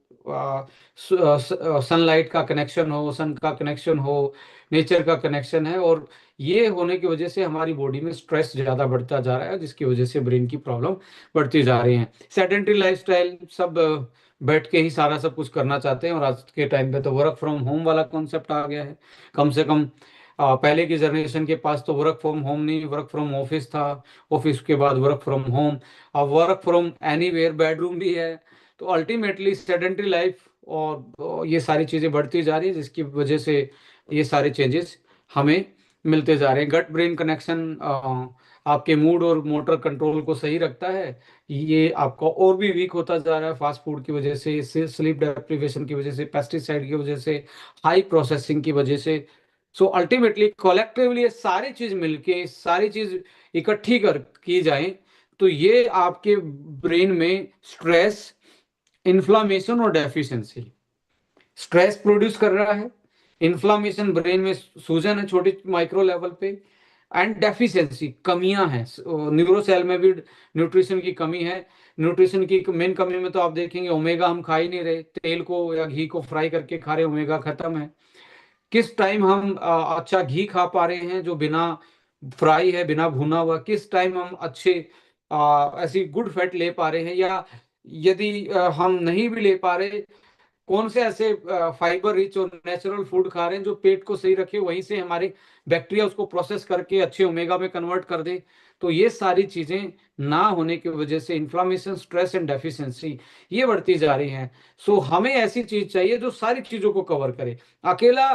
सनलाइट का कनेक्शन हो, सन का कनेक्शन हो, नेचर का कनेक्शन है। और ये होने की वजह से हमारी बॉडी में स्ट्रेस ज़्यादा बढ़ता जा रहा है, जिसकी वजह से ब्रेन की प्रॉब्लम बढ़ती जा रही है। सेडेंटरी लाइफस्टाइल, सब बैठ के ही सारा सब कुछ करना चाहते हैं। और आज के टाइम पे तो वर्क फ्रॉम होम वाला कॉन्सेप्ट आ गया है। कम से कम पहले की जनरेशन के पास तो वर्क फ्रॉम होम नहीं, वर्क फ्रॉम ऑफिस था, ऑफिस के बाद वर्क फ्रॉम होम, अब वर्क फ्रॉम एनीवेयर, बेडरूम भी है। तो अल्टीमेटली सेडेंटरी लाइफ और ये सारी चीज़ें बढ़ती जा रही है, जिसकी वजह से ये सारे चेंजेस हमें मिलते जा रहे हैं। गट ब्रेन कनेक्शन आपके मूड और मोटर कंट्रोल को सही रखता है, ये आपका और भी वीक होता जा रहा है फास्ट फूड की वजह से, स्लीप डेप्रिवेशन की वजह से, पेस्टिसाइड की वजह से, हाई प्रोसेसिंग की वजह से। सो अल्टीमेटली कलेक्टिवली ये सारी चीज मिलके, सारी चीज इकट्ठी कर की जाए, तो ये आपके ब्रेन में स्ट्रेस, इन्फ्लामेशन और डेफिशिएंसी, स्ट्रेस प्रोड्यूस कर रहा है, इन्फ्लामेशन ब्रेन में सूजन है छोटी माइक्रो लेवल पे, एंड डेफिशिएंसी कमियां हैं न्यूरोसेल में भी, न्यूट्रिशन की कमी है। न्यूट्रिशन की मेन कमी में तो आप देखेंगे ओमेगा हम खा ही नहीं रहे, तेल को या घी को फ्राई करके खा रहे, ओमेगा खत्म है। किस टाइम हम अच्छा घी खा पा रहे हैं जो बिना फ्राई है, बिना भुना हुआ, किस टाइम हम अच्छे ऐसी गुड फैट ले पा रहे हैं, या यदि हम नहीं भी ले पा रहे, कौन से ऐसे फाइबर रिच और नेचुरल फूड खा रहे हैं जो पेट को सही रखे, वहीं से हमारे बैक्टीरिया उसको प्रोसेस करके अच्छे ओमेगा में कन्वर्ट कर दे। तो ये सारी चीजें ना होने की वजह से इन्फ्लामेशन, स्ट्रेस एंड डेफिशिएंसी ये बढ़ती जा रही हैं। सो हमें ऐसी चीज चाहिए जो सारी चीजों को कवर करे। अकेला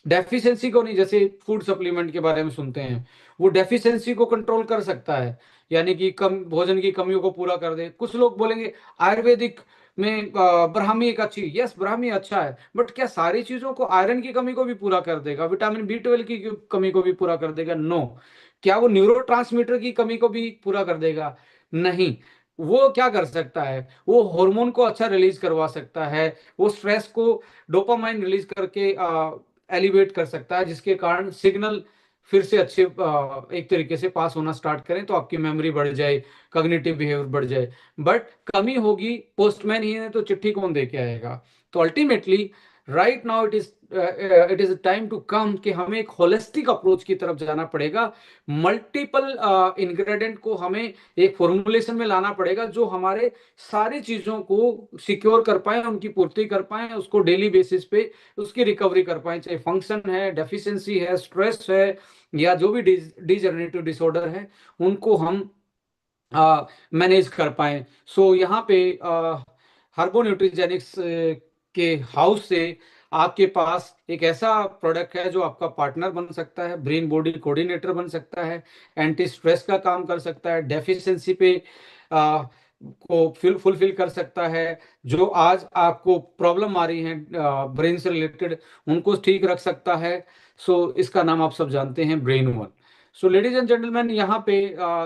डेफिशिएंसी को नहीं, जैसे फूड सप्लीमेंट के बारे में सुनते हैं, वो डेफिशिएंसी को कंट्रोल कर सकता है, यानी कि कम भोजन की कमियों को पूरा कर दे। कुछ लोग बोलेंगे आयुर्वेदिक में ब्राह्मी एक अच्छी, यस ब्राह्मी अच्छा है, बट क्या सारी चीजों को, आयरन की कमी को भी पूरा कर देगा, विटामिन बी 12 की कमी को भी पूरा कर देगा? नो। क्या वो न्यूरो की कमी को भी पूरा कर देगा? नहीं। वो क्या कर सकता है, वो हार्मोन को अच्छा रिलीज करवा सकता है, वो स्ट्रेस को, डोपामाइन रिलीज करके एलिवेट कर सकता है, जिसके कारण सिग्नल फिर से अच्छे एक तरीके से पास होना स्टार्ट करें, तो आपकी मेमोरी बढ़ जाए, कॉग्निटिव बिहेवियर बढ़ जाए। बट कमी होगी, पोस्टमैन ही है तो चिट्ठी कौन दे के आएगा? तो ultimately right now it is time to come कि हमें एक होलिस्टिक अप्रोच की तरफ जाना पड़ेगा। मल्टीपल इंग्रेडिएंट को हमें एक फॉर्मुलेशन में लाना पड़ेगा जो हमारे सारी चीजों को सिक्योर कर पाए, उनकी पूर्ति कर पाए, उसको डेली बेसिस पे उसकी रिकवरी कर पाए, चाहे फंक्शन है, डेफिशिएंसी है, स्ट्रेस है, या जो भी डिजनरेटिव डिसऑर्डर है, उनको हम मैनेज कर पाए। सो यहाँ पे हर्बो न्यूट्रीजेनिक्स के हाउस से आपके पास एक ऐसा प्रोडक्ट है जो आपका पार्टनर बन सकता है, ब्रेन बॉडी कोऑर्डिनेटर बन सकता है, एंटी स्ट्रेस का काम कर सकता है, डेफिशिएंसी पे को फुलफिल कर सकता है, जो आज आपको प्रॉब्लम आ रही है ब्रेन से रिलेटेड उनको ठीक रख सकता है। सो इसका नाम आप सब जानते हैं, brain one. So ladies and gentleman, यहाँ पे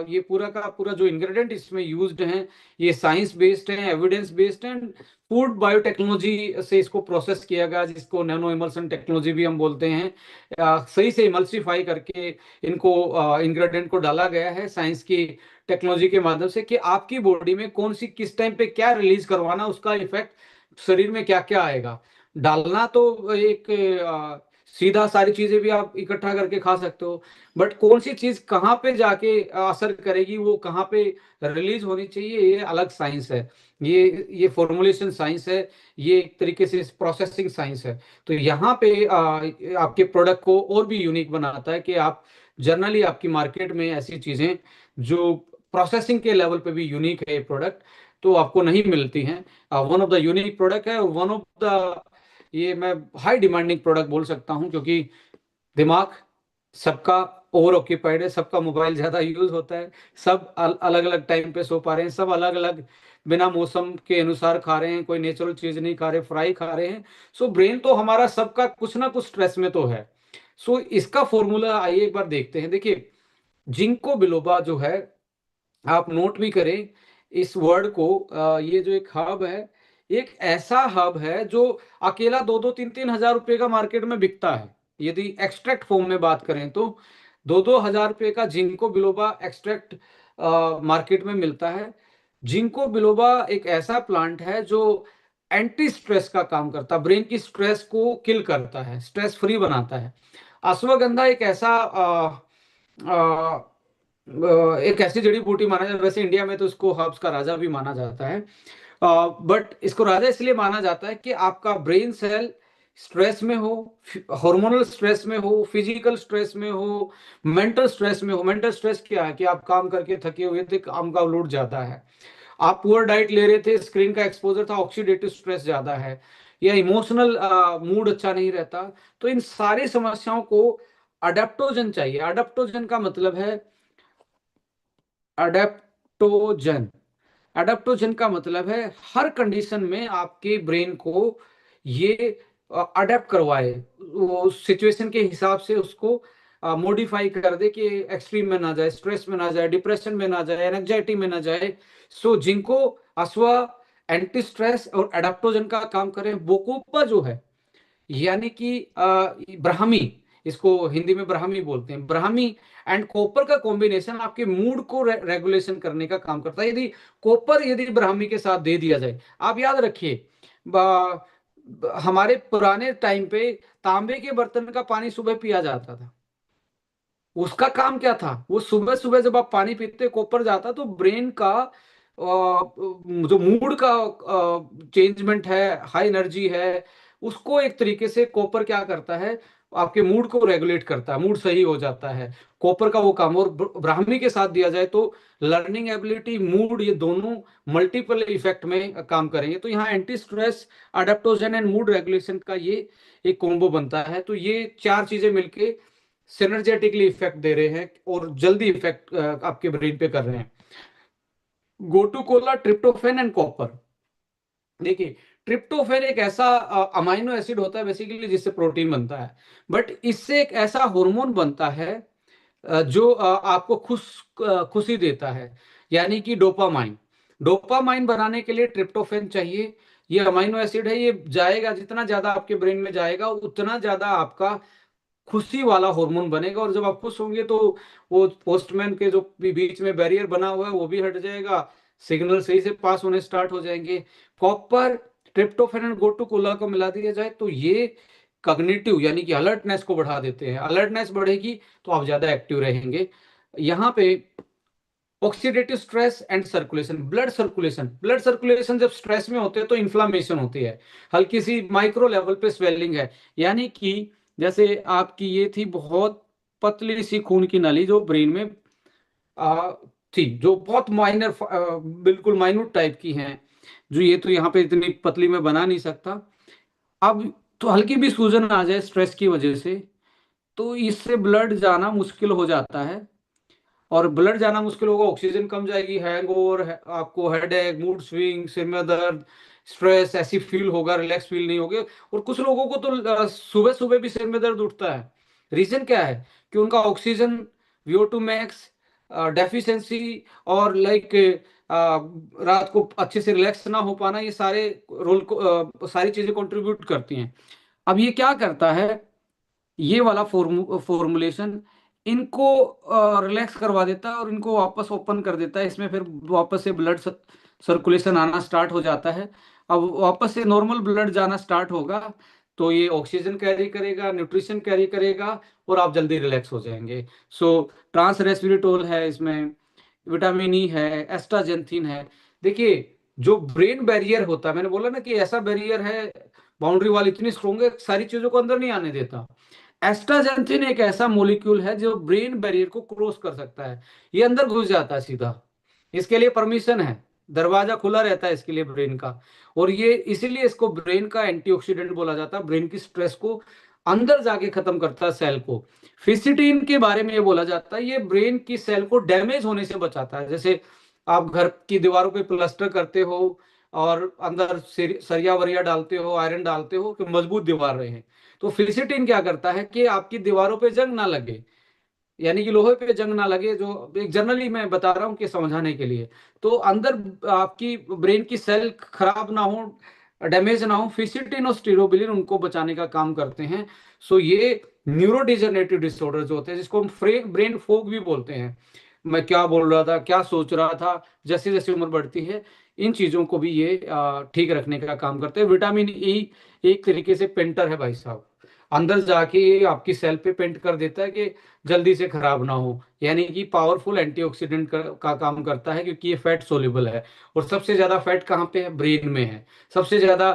ये पूरा का पूरा जो इंग्रेडिएंट इसमें यूज्ड हैं, ये साइंस बेस्ड हैं, एविडेंस बेस्ड हैं, फूड बायोटेक्नोलॉजी से इसको प्रोसेस किया गया, जिसको नैनो इमल्सन टेक्नोलॉजी भी हम बोलते हैं। सही से इमल्सिफाई करके इनको इंग्रेडिएंट को डाला गया है साइंस की टेक्नोलॉजी के माध्यम से, कि आपकी बॉडी में कौन सी किस टाइम पे क्या रिलीज करवाना, उसका इफेक्ट शरीर में क्या क्या आएगा। डालना तो एक सीधा सारी चीजें भी आप इकट्ठा करके खा सकते हो, बट कौन सी चीज कहाँ पे जाके असर करेगी, वो कहाँ पे रिलीज होनी चाहिए, ये अलग साइंस है। ये फॉर्मुलेशन साइंस है, ये एक तरीके से प्रोसेसिंग साइंस है। तो यहाँ पे आपके प्रोडक्ट को और भी यूनिक बनाता है कि आप जनरली आपकी मार्केट में ऐसी चीजें जो प्रोसेसिंग के लेवल पे भी यूनिक है प्रोडक्ट, तो आपको नहीं मिलती हैं। One of the unique product है, वन ऑफ द, ये मैं हाई डिमांडिंग प्रोडक्ट बोल सकता हूँ, क्योंकि दिमाग सबका ओवर ऑक्यूपाइड है, सबका मोबाइल ज्यादा यूज होता है, सब अलग अलग टाइम पे सो पा रहे हैं, सब अलग अलग बिना मौसम के अनुसार खा रहे हैं, कोई नेचुरल चीज नहीं खा रहे, फ्राई खा रहे हैं। सो ब्रेन तो हमारा सबका कुछ ना कुछ स्ट्रेस में तो है। सो इसका फॉर्मूला आइए एक बार देखते हैं। देखिए, जिंको बिलोबा जो है, आप नोट भी करें इस वर्ड को, ये जो एक हब है, एक ऐसा हब है जो अकेला 2-2 3-3 हजार रुपए का मार्केट में बिकता है, यदि एक्सट्रैक्ट फॉर्म में बात करें तो। 2-2 हज़ार रुपये का जिंको बिलोबा एक्सट्रैक्ट मार्केट में मिलता है। जिंको बिलोबा एक ऐसा प्लांट है जो एंटी स्ट्रेस का काम करता है, ब्रेन की स्ट्रेस को किल करता है, स्ट्रेस फ्री बनाता है। अश्वगंधा एक ऐसा एक ऐसी जड़ी बूटी माना जाता है, वैसे इंडिया में तो इसको हर्ब्स का राजा भी माना जाता है। बट इसको राजा इसलिए माना जाता है कि आपका ब्रेन सेल स्ट्रेस में हो, हार्मोनल स्ट्रेस में हो, फिजिकल स्ट्रेस में हो, मेंटल स्ट्रेस में हो। मेंटल स्ट्रेस क्या है कि आप काम करके थके हुए थे, काम का लोड ज्यादा है, आप पुअर डाइट ले रहे थे, स्क्रीन का एक्सपोजर था, ऑक्सीडेटिव स्ट्रेस ज्यादा है, या इमोशनल मूड अच्छा नहीं रहता। तो इन सारी समस्याओं को अडेप्टोजन चाहिए। अडेप्टोजन का मतलब है अडेप्टोजन। अडेप्टोजन का मतलब है हर कंडीशन में आपके ब्रेन को ये अडेप्ट करवाए, वो सिचुएशन के हिसाब से उसको मॉडिफाई कर दे कि एक्सट्रीम में ना जाए, स्ट्रेस में ना जाए, डिप्रेशन में ना जाए, एंजाइटी में ना जाए। सो जिनको अश्वा एंटी स्ट्रेस और एडाप्टोजन का काम करें। बोकोपा जो है, यानी कि ब्राह्मी, इसको हिंदी में ब्राह्मी बोलते हैं, ब्राह्मी एंड कॉपर का कॉम्बिनेशन आपके मूड को रेगुलेशन करने का काम करता है। यदि कॉपर यदि ब्राह्मी के साथ दे दिया जाए, आप याद रखिए, हमारे पुराने टाइम पे तांबे के बर्तन का पानी सुबह पिया जाता था। उसका काम क्या था, वो सुबह सुबह जब आप पानी पीते कॉपर जाता तो ब्रेन का जो मूड का चेंजमेंट है, हाई एनर्जी है, उसको एक तरीके से कॉपर क्या करता है, आपके मूड को रेगुलेट करता है, मूड सही हो जाता है। कॉपर का वो काम। और ब्राह्मी के साथ दिया जाए तो लर्निंग एबिलिटी, मूड, ये दोनों मल्टीपल इफेक्ट में काम करेंगे। तो यहाँ anti stress, adaptogen and mood regulation का ये एक कॉम्बो बनता है। तो ये चार चीजें मिलके सिनर्जेटिकली इफेक्ट दे रहे हैं और जल्दी इफेक्ट आपके ब्रेन पे कर रहे हैं। Gotu Cola, tryptophan and copper. देखिए, ट्रिप्टोफेन एक ऐसा अमाइनो एसिड होता है बेसिकली जिससे प्रोटीन बनता है, बट इससे एक ऐसा हार्मोन बनता है जो आपको खुशी देता है, यानी कि डोपामाइन। डोपामाइन बनाने के लिए ट्रिप्टोफेन चाहिए। ये अमाइनो एसिड है, ये जाएगा जितना ज्यादा आपके ब्रेन में जाएगा उतना ज्यादा आपका खुशी वाला हार्मोन बनेगा। और जब आप खुश होंगे तो वो पोस्टमैन के जो बीच में बैरियर बना हुआ है वो भी हट जाएगा, सिग्नल सही से पास होने स्टार्ट हो जाएंगे। कॉपर, ट्रिप्टोफैन और गोटूकोला को मिला दिया जाए तो ये कॉग्निटिव यानी कि अलर्टनेस को बढ़ा देते हैं। अलर्टनेस बढ़ेगी तो आप ज्यादा एक्टिव रहेंगे। यहाँ पे oxidative stress and circulation, blood circulation. Blood circulation जब स्ट्रेस में होते हैं तो इन्फ्लामेशन होती है, हल्की सी माइक्रो लेवल पे स्वेलिंग है, यानी कि जैसे आपकी ये थी बहुत पतली सी खून की नली जो ब्रेन में आ, थी, जो बहुत माइनर, बिल्कुल माइन्यूट टाइप की है, जो ये तो यहाँ पे इतनी पतली में बना नहीं सकता। अब तो हल्की भी सूजन आ जाए स्ट्रेस की वजह से तो इससे ब्लड जाना मुश्किल हो जाता है। और ब्लड जाना मुश्किल होगा, ऑक्सीजन कम जाएगी, हैंगओवर, आपको हेडेक, मूड स्विंग, सिर में दर्द, स्ट्रेस ऐसी फील होगा, रिलैक्स फील नहीं होगे। और कुछ लोगों को तो सुबह सुबह भी सिर में दर्द उठता है। रीजन क्या है कि उनका ऑक्सीजन, VO2 मैक्स डेफिशिएंसी, और लाइक रात को अच्छे से रिलैक्स ना हो पाना, ये सारे रोल को सारी चीजें कंट्रीब्यूट करती हैं। अब ये क्या करता है, ये वाला फॉर्मुलेशन इनको रिलैक्स करवा देता है और इनको वापस ओपन कर देता है। इसमें फिर वापस से ब्लड सर्कुलेशन आना स्टार्ट हो जाता है। अब वापस से नॉर्मल ब्लड जाना स्टार्ट होगा तो ये ऑक्सीजन कैरी करेगा, न्यूट्रिशन कैरी करेगा और आप जल्दी रिलैक्स हो जाएंगे। सो ट्रांस रेस्पिरेटोल है इसमें, विटामिन ई है, एस्टाजेंथिन है। देखिए, जो ब्रेन बैरियर होता है, मैंने बोला ना कि ऐसा बैरियर है, बाउंड्री वाल इतनी स्ट्रोंग है, सारी चीजों को अंदर नहीं आने देता। एस्ट्राजेंथिन एक ऐसा मोलिक्यूल है जो ब्रेन बैरियर को क्रॉस कर सकता है, ये अंदर घुस जाता है सीधा। इसके लिए परमिशन है, दरवाजा खुला रहता है इसके लिए ब्रेन का। और ये इसीलिए इसको ब्रेन का एंटीऑक्सीडेंट बोला जाता है, ब्रेन की स्ट्रेस को अंदर जाके खत्म करता है सेल को। फिस्टिडीन के बारे में ये बोला जाता है, ये ब्रेन की सेल को डैमेज होने से बचाता है। जैसे आप घर की दीवारों पे प्लास्टर करते हो और अंदर सरिया वरिया डालते हो, आयरन डालते हो कि मजबूत दीवार रहे। तो फिलिसिटीन क्या करता है कि आपकी दीवारों पे जंग ना लगे, यानी कि लोहे पे जंग ना लगे, जो एक जनरली मैं बता रहा हूँ कि समझाने के लिए। तो अंदर आपकी ब्रेन की सेल खराब ना हो, डैमेज ना हो, फिसिटिन और स्टीरोबिलिन उनको बचाने का काम करते हैं। सो ये न्यूरो डिजनरेटिव डिसऑर्डर जो होते हैं, जिसको हम ब्रेन फोग भी बोलते हैं, मैं क्या बोल रहा था, क्या सोच रहा था, जैसे जैसे उम्र बढ़ती है, इन चीजों को भी ये ठीक रखने का काम करते हैं। विटामिन ई एक तरीके से पेंटर है भाई साहब, अंदर जाके ये आपकी सेल पे पेंट कर देता है कि जल्दी से खराब ना हो, यानी कि पावरफुल एंटीऑक्सीडेंट का काम करता है, क्योंकि ये फैट सोल्यूबल है। और सबसे ज्यादा फैट कहाँ पे है? ब्रेन में है। सबसे ज्यादा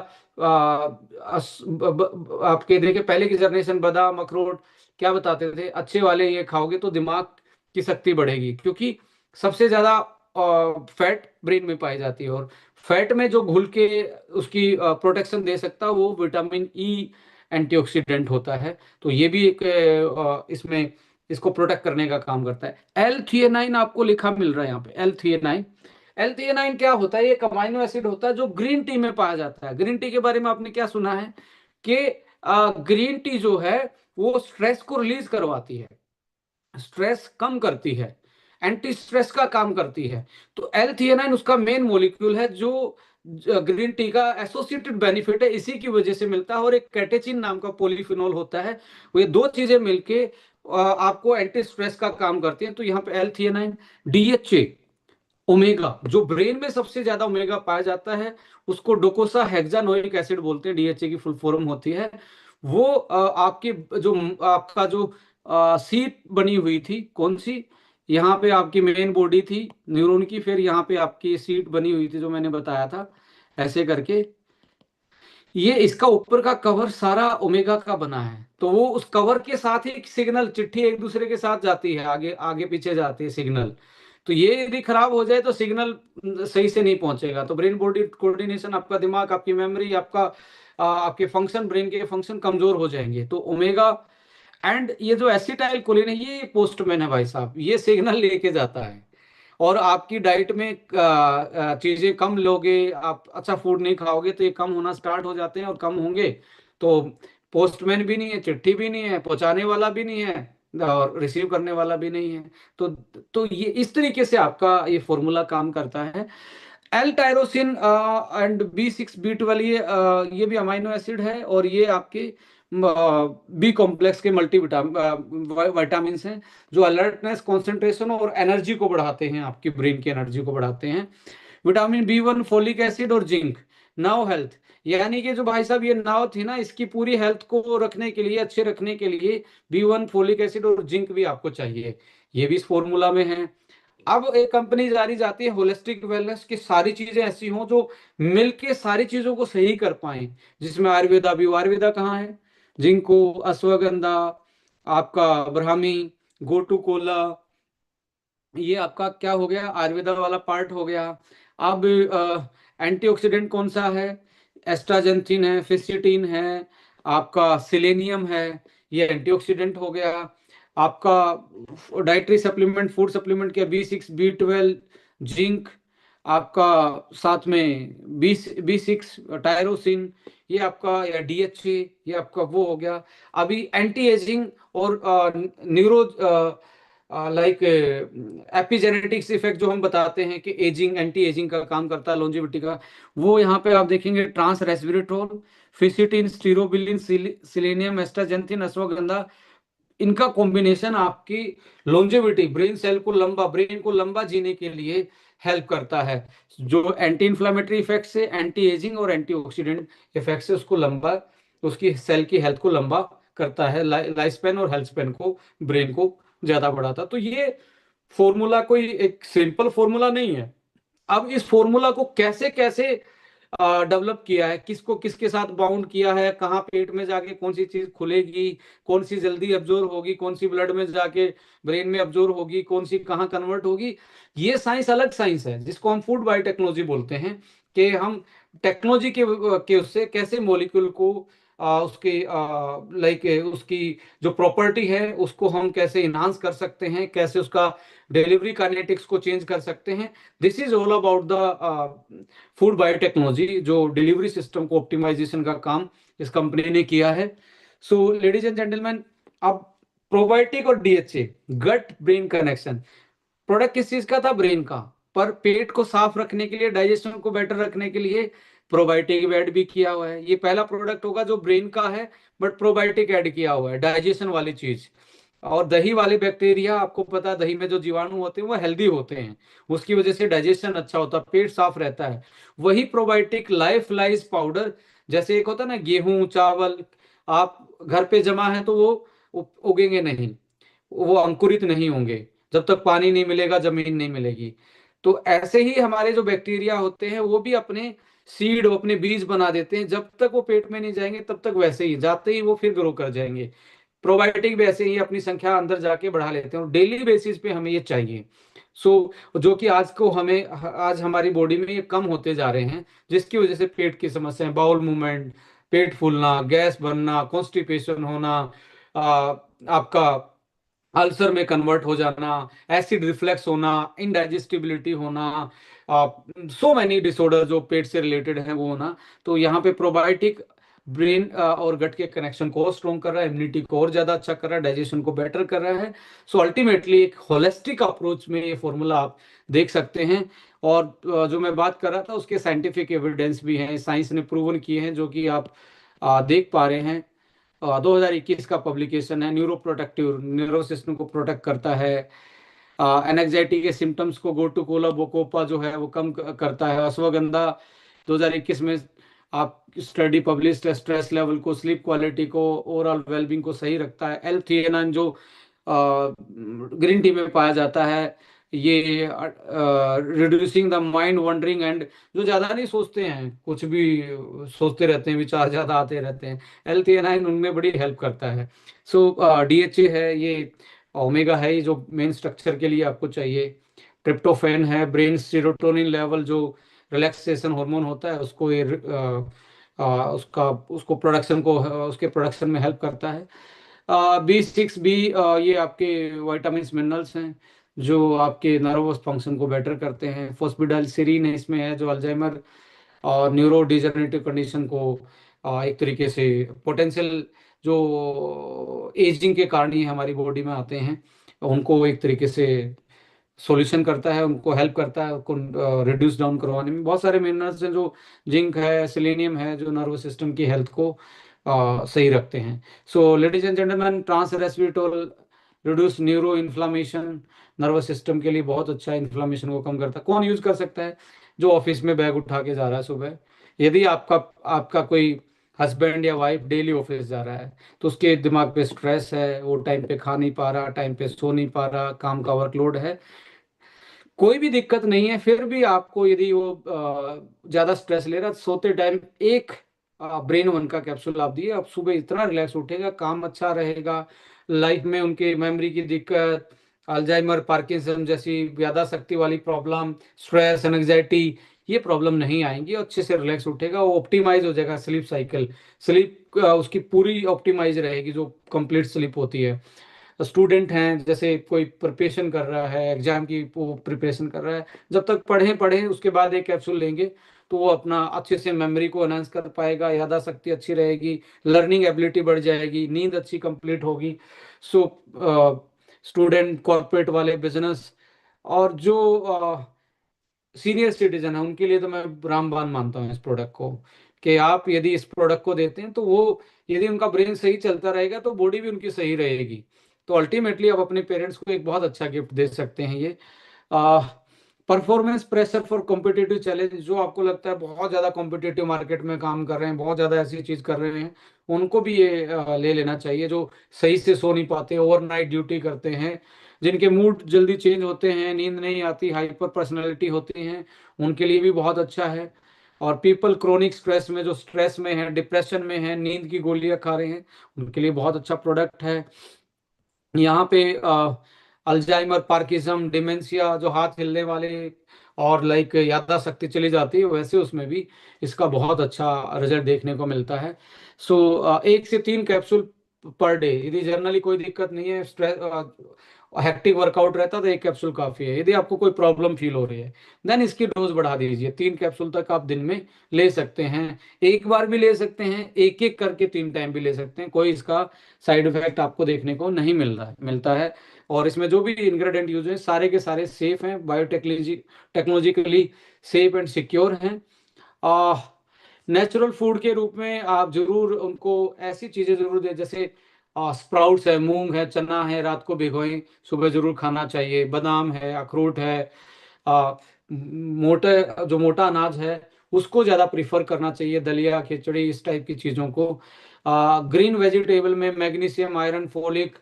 आपके देखिए पहले की जनरेशन बादाम अखरोट क्या बताते थे, अच्छे वाले ये खाओगे तो दिमाग की शक्ति बढ़ेगी, क्योंकि सबसे ज्यादा फैट ब्रेन में पाई जाती है। और फैट में जो घुल के उसकी प्रोटेक्शन दे सकता है वो विटामिन ई एंटीऑक्सीडेंट होता है। तो ये भी एक इसमें इसको प्रोटेक्ट करने का काम करता है। एल थियानाइन आपको लिखा मिल रहा है यहाँ पे, एल थियानाइन। एल थियानाइन क्या होता है? ये एक अमाइनो एसिड होता है जो ग्रीन टी में पाया जाता है। ग्रीन टी के बारे में आपने क्या सुना है कि ग्रीन टी जो है वो स्ट्रेस को रिलीज करवाती है, स्ट्रेस कम करती है, एंटी स्ट्रेस का काम करती है। तो एल थियानाइन उसका मेन मॉलिक्यूल है जो ग्रीन टी का एसोसिएटेड बेनिफिट है, इसी की वजह से मिलता है। और एक कैटेचिन नाम का पॉलीफिनोल होता है, वो ये दो चीजें मिलके आपको एंटी स्ट्रेस का काम करती हैं। तो यहाँ पे एल थियानाइन, डीएचए, ओमेगा, जो ब्रेन में सबसे ज्यादा ओमेगा पाया जाता है उसको डोकोसा हेक्सानोइक एसिड बोलते हैं, डीएचए की फुल फॉर्म होती है। वो आपकी जो आपका जो सीट बनी हुई थी कौन सी, यहाँ पे आपकी मेन बॉडी थी न्यूरॉन की, फिर यहाँ पे आपकी सीट बनी हुई थी जो मैंने बताया था ऐसे करके। ये इसका ऊपर का कवर सारा ओमेगा का बना है, तो वो उस कवर के साथ ही सिग्नल चिट्ठी एक दूसरे के साथ जाती है, आगे आगे पीछे जाती है सिग्नल। तो ये यदि खराब हो जाए तो सिग्नल सही से नहीं पहुंचेगा। तो ब्रेन बॉडी कोऑर्डिनेशन, आपका दिमाग, आपकी मेमोरी, आपका आपके फंक्शन, ब्रेन के फंक्शन कमजोर हो जाएंगे। तो ओमेगा एंड ये जो एसिटाइल कोलिन है ये पोस्टमैन है भाई साहब, ये सिग्नल लेके जाता है। और आपकी डाइट में चीजें कम लोगे, आप अच्छा फूड नहीं खाओगे तो ये कम होना स्टार्ट हो जाते हैं, और कम होंगे तो पोस्टमैन भी नहीं है, चिट्ठी भी नहीं है, पहुंचाने वाला भी नहीं है, और रिसीव करने वाला भी नहीं है। तो ये इस तरीके से आपका ये फॉर्मूला काम करता है। L tyrosine and B6 B12, ये भी अमाइनो एसिड है, और ये आपके बी कॉम्प्लेक्स के मल्टी विटामिन हैं जो अलर्टनेस, कंसंट्रेशन और एनर्जी को बढ़ाते हैं, आपकी ब्रेन की एनर्जी को बढ़ाते हैं। विटामिन B1, फोलिक एसिड और जिंक। नाउ हेल्थ, यानी कि जो भाई साहब ये नाव थी ना, इसकी पूरी हेल्थ को रखने के लिए, अच्छे रखने के लिए B1, फोलिक एसिड और जिंक भी आपको चाहिए, ये भी इस फॉर्मूला में है। अब एक कंपनी जारी जाती है होलिस्टिक वेलनेस की, सारी चीजें ऐसी हों जो मिलके सारी चीजों को सही कर पाए, जिसमें आयुर्वेदा भी, आयुर्वेदा कहाँ है? जिंको, अश्वगंधा, आपका ब्राह्मी, गोटू कोला, ये आपका क्या हो गया? आयुर्वेदा वाला पार्ट हो गया। अब एंटीऑक्सीडेंट कौन सा है? एस्ट्राजेंथिन है, फिस्टिन है, आपका सिलेनियम है, ये एंटीऑक्सीडेंट हो गया। आपका डाइटरी सप्लीमेंट, फूड सप्लीमेंट के B6 B12 जिंक, आपका साथ में B6 टायरोसिन, ये आपका, या डीएचए, ये आपका वो हो गया। अभी एंटी एजिंग और न्यूरो लाइक एपिजेनेटिक्स इफेक्ट जो हम बताते हैं कि एजिंग, एंटी एजिंग का काम करता है, लॉन्जेविटी का, वो यहाँ पे आप देखेंगे ट्रांस रेस्वेरेट्रोल, फिसिटिन, स्टीरोबिलिन, सिलेनियम, एस्ट्राजेंथिन, अश्वगंधा, इनका कॉम्बिनेशन आपकी लॉन्जेविटी, ब्रेन सेल को लंबा, ब्रेन को लंबा जीने के लिए हेल्प करता है। जो एंटी इंफ्लेमेटरी इफेक्ट से, एंटी एजिंग और एंटी ऑक्सीडेंट इफेक्ट से उसको लंबा, उसकी सेल की हेल्थ को लंबा करता है, लाइफ स्पेन और हेल्थ स्पेन को, ब्रेन को ज्यादा बढ़ाता। तो ये फॉर्मूला कोई एक सिंपल फॉर्मूला नहीं है। अब इस फॉर्मूला को कैसे कैसे डेवलप किया है, किसको किसके साथ बाउंड किया है, कहाँ पेट में जाके कौन सी चीज खुलेगी, कौन सी जल्दी अब्जॉर्ब होगी, कौन सी ब्लड में जाके ब्रेन में अब्जॉर्ब होगी, कौन सी कहाँ कन्वर्ट होगी, ये साइंस अलग साइंस है, जिसको हम फूड बायोटेक्नोलॉजी बोलते हैं। कि हम टेक्नोलॉजी के उससे कैसे मॉलिक्यूल को उसके लाइक उसकी जो प्रॉपर्टी है उसको हम कैसे इन्हांस कर सकते हैं, कैसे उसका डिलीवरी काइनेटिक्स को चेंज कर सकते हैं। This is all about the food biotechnology, जो डिलीवरी सिस्टम को ऑप्टिमाइजेशन का काम इस कंपनी ने किया है। सो लेडीज एंड जेंटलमैन, अब प्रोबायोटिक और DHA, gut brain connection, product किस चीज का था? ब्रेन का। पर पेट को साफ रखने के लिए, डाइजेशन को बेटर रखने के लिए प्रोबायोटिक भी ऐड भी किया हुआ है। ये पहला प्रोडक्ट होगा जो ब्रेन का है, बट प्रोबायोटिक ऐड किया हुआ है, डाइजेशन वाली चीज। और दही वाले बैक्टीरिया, आपको पता है दही में जो जीवाणु होते हैं वो हेल्दी होते हैं, उसकी वजह से डाइजेशन अच्छा होता है, पेट साफ रहता है। वही प्रोबायोटिक लाइफ लाइज पाउडर, जैसे एक होता है ना गेहूं चावल, आप घर पे जमा है तो वो उगेंगे नहीं, वो अंकुरित नहीं होंगे जब तक पानी नहीं मिलेगा, जमीन नहीं मिलेगी। तो ऐसे ही हमारे जो बैक्टीरिया होते हैं वो भी अपने सीड, अपने बीज बना देते हैं, जब तक वो पेट में नहीं जाएंगे तब तक वैसे ही, जाते ही वो फिर ग्रो कर जाएंगे। प्रोबायोटिक भी ऐसे ही अपनी संख्या अंदर जाके बढ़ा लेते हैं, और डेली बेसिस पे हमें ये चाहिए। सो जो कि आज को हमें, आज हमारी बॉडी में ये कम होते जा रहे हैं, जिसकी वजह से पेट की समस्याएं, बाउल मूवमेंट, पेट फूलना, गैस बनना, कॉन्स्टिपेशन होना, आपका अल्सर में कन्वर्ट हो जाना, एसिड रिफ्लेक्स होना, इनडाइजेस्टिबिलिटी होना, सो मैनी डिसऑर्डर जो पेट से रिलेटेड है वो होना। तो यहाँ पे प्रोबायोटिक ब्रेन और गट के कनेक्शन को और स्ट्रॉन्ग कर रहा है, इम्यूनिटी को और ज्यादा अच्छा कर रहा है, डाइजेशन को बेटर कर रहा है। सो अल्टीमेटली एक होलिस्टिक अप्रोच में ये फॉर्मूला आप देख सकते हैं। और जो मैं बात कर रहा था उसके साइंटिफिक एविडेंस भी हैं, साइंस ने प्रूवन किए हैं, जो कि आप देख पा रहे हैं। 2021 का पब्लिकेशन है, न्यूरो प्रोटेक्टिव, न्यूरो सिस्टम को प्रोटेक्ट करता है, एनजाइटी के सिम्टम्स को गो टू कोला बोकोपा जो है वो कम करता है। अश्वगंधा 2021 में आप स्टडी पब्लिश्ड है, स्ट्रेस लेवल को, स्लीप क्वालिटी को, ओवरऑल वेलबींग को सही रखता है। एल थियानिन जो ग्रीन टी में पाया जाता है, ये reducing the mind wondering and, जो ज्यादा नहीं सोचते हैं, कुछ भी सोचते रहते हैं, विचार ज्यादा आते रहते हैं, एल थियानाइन उनमें बड़ी हेल्प करता है। सो डीएचए है ये, ओमेगा है ये जो मेन स्ट्रक्चर के लिए आपको चाहिए, ट्रिप्टोफैन है, ब्रेन सीरोटोनिन लेवल जो रिलैक्सेशन हार्मोन होता है उसको ये उसको प्रोडक्शन को, उसके प्रोडक्शन में हेल्प करता है। B6 B, ये आपके विटामिन मिनरल्स हैं जो आपके नर्वस फंक्शन को बेटर करते हैं। फॉस्फिडल सीरीन है इसमें, है जो अल्जाइमर और न्यूरो डिजनरेटिव कंडीशन को एक तरीके से, पोटेंशियल जो एजिंग के कारण ही हमारी बॉडी में आते हैं, उनको एक तरीके से सॉल्यूशन करता है, उनको हेल्प करता है, उनको रिड्यूस डाउन करवाने में। बहुत सारे मिनरल्स हैं जो, जिंक है, सेलेनियम है, जो नर्वस सिस्टम की हेल्थ को सही रखते हैं। So ladies and gentleman, trans resveratrol reduce neuro inflammation, nervous system के लिए बहुत अच्छा है, इन्फ्लामेशन को कम करता है। कौन यूज कर सकता है? जो ऑफिस में बैग उठा के जा रहा है सुबह, यदि आपका आपका कोई हस्बैंड या वाइफ डेली ऑफिस जा रहा है, तो उसके दिमाग पे स्ट्रेस है, वो टाइम पे खा नहीं पा रहा, टाइम पे सो नहीं पा रहा, काम का वर्कलोड है, कोई भी दिक्कत नहीं है, फिर भी आपको यदि वो ज्यादा स्ट्रेस ले रहा है, सोते टाइम एक ब्रेन वन का कैप्सूल आप दिए, आप सुबह इतना रिलैक्स उठेगा, काम अच्छा रहेगा, लाइफ में उनके मेमोरी की दिक्कत, अल्जाइमर, पार्किंसन जैसी यादा शक्ति वाली प्रॉब्लम, स्ट्रेस, एंजाइटी, ये प्रॉब्लम नहीं आएंगी, और अच्छे से रिलैक्स उठेगा, वो ऑप्टिमाइज हो जाएगा स्लीप साइकिल, स्लीप उसकी पूरी ऑप्टिमाइज रहेगी, जो कंप्लीट स्लीप होती है। स्टूडेंट हैं, जैसे कोई प्रिपरेशन कर रहा है, एग्जाम की वो प्रिपरेशन कर रहा है, जब तक पढ़ें पढ़ें, उसके बाद एक कैप्सूल लेंगे तो वो अपना अच्छे से मेमोरी को एनहांस कर पाएगा, यादाशक्ति अच्छी रहेगी, लर्निंग एबिलिटी बढ़ जाएगी, नींद अच्छी कंप्लीट होगी। सो स्टूडेंट, कॉर्पोरेट वाले, बिजनेस, और जो सीनियर सिटीजन है, उनके लिए तो मैं रामबाण मानता हूँ इस प्रोडक्ट को, कि आप यदि इस प्रोडक्ट को देते हैं तो वो, यदि उनका ब्रेन सही चलता रहेगा तो बॉडी भी उनकी सही रहेगी। तो अल्टीमेटली आप अपने पेरेंट्स को एक बहुत अच्छा गिफ्ट दे सकते हैं ये। Performance pressure for competitive challenge, जो आपको लगता है बहुत ज़्यादा कॉम्पिटिटिव मार्केट में काम कर रहे हैं, बहुत ज़्यादा ऐसी चीज़ कर रहे हैं, उनको भी ये ले लेना चाहिए। जो सही से सो नहीं पाते, ओवरनाइट ड्यूटी करते हैं, जिनके मूड जल्दी चेंज होते हैं, नींद नहीं आती, हाइपर पर्सनैलिटी होती हैं, उनके लिए भी बहुत अच्छा है। और पीपल क्रोनिक स्ट्रेस में, जो स्ट्रेस में है, डिप्रेशन में है, नींद की गोलियां खा रहे हैं, उनके लिए बहुत अच्छा प्रोडक्ट है। यहाँ पे अल्जाइमर, पार्किंसम, डिमेंशिया, जो हाथ हिलने वाले और लाइक याददाश्त शक्ति चली जाती है, वैसे उसमें भी इसका बहुत अच्छा रिजल्ट देखने को मिलता है। सो 1 से 3 कैप्सूल पर डे, यदि जनरली कोई दिक्कत नहीं है, स्ट्रेस, हेक्टिक वर्कआउट रहता है, तो 1 कैप्सूल काफी है। यदि आपको कोई प्रॉब्लम फील हो रही है, देन इसकी डोज बढ़ा दीजिए, 3 कैप्सूल तक आप दिन में ले सकते हैं। एक बार भी ले सकते हैं, एक एक करके 3 टाइम भी ले सकते हैं, कोई इसका साइड इफेक्ट आपको देखने को नहीं मिलता है। और इसमें जो भी इंग्रेडिएंट यूज है, सारे के सारे सेफ हैं, biotechnology technologically safe and secure हैं। नेचुरल फूड के रूप में आप जरूर उनको ऐसी चीजें जरूर दें, जैसे स्प्राउट्स है, मूंग है, चना है, रात को भिगोएं, सुबह जरूर खाना चाहिए। बादाम है, अखरोट है, आ, मोटे जो मोटा अनाज है उसको ज़्यादा प्रीफर करना चाहिए, दलिया, खिचड़ी, इस टाइप की चीज़ों को। ग्रीन वेजिटेबल में मैग्नीशियम, आयरन, फोलिक,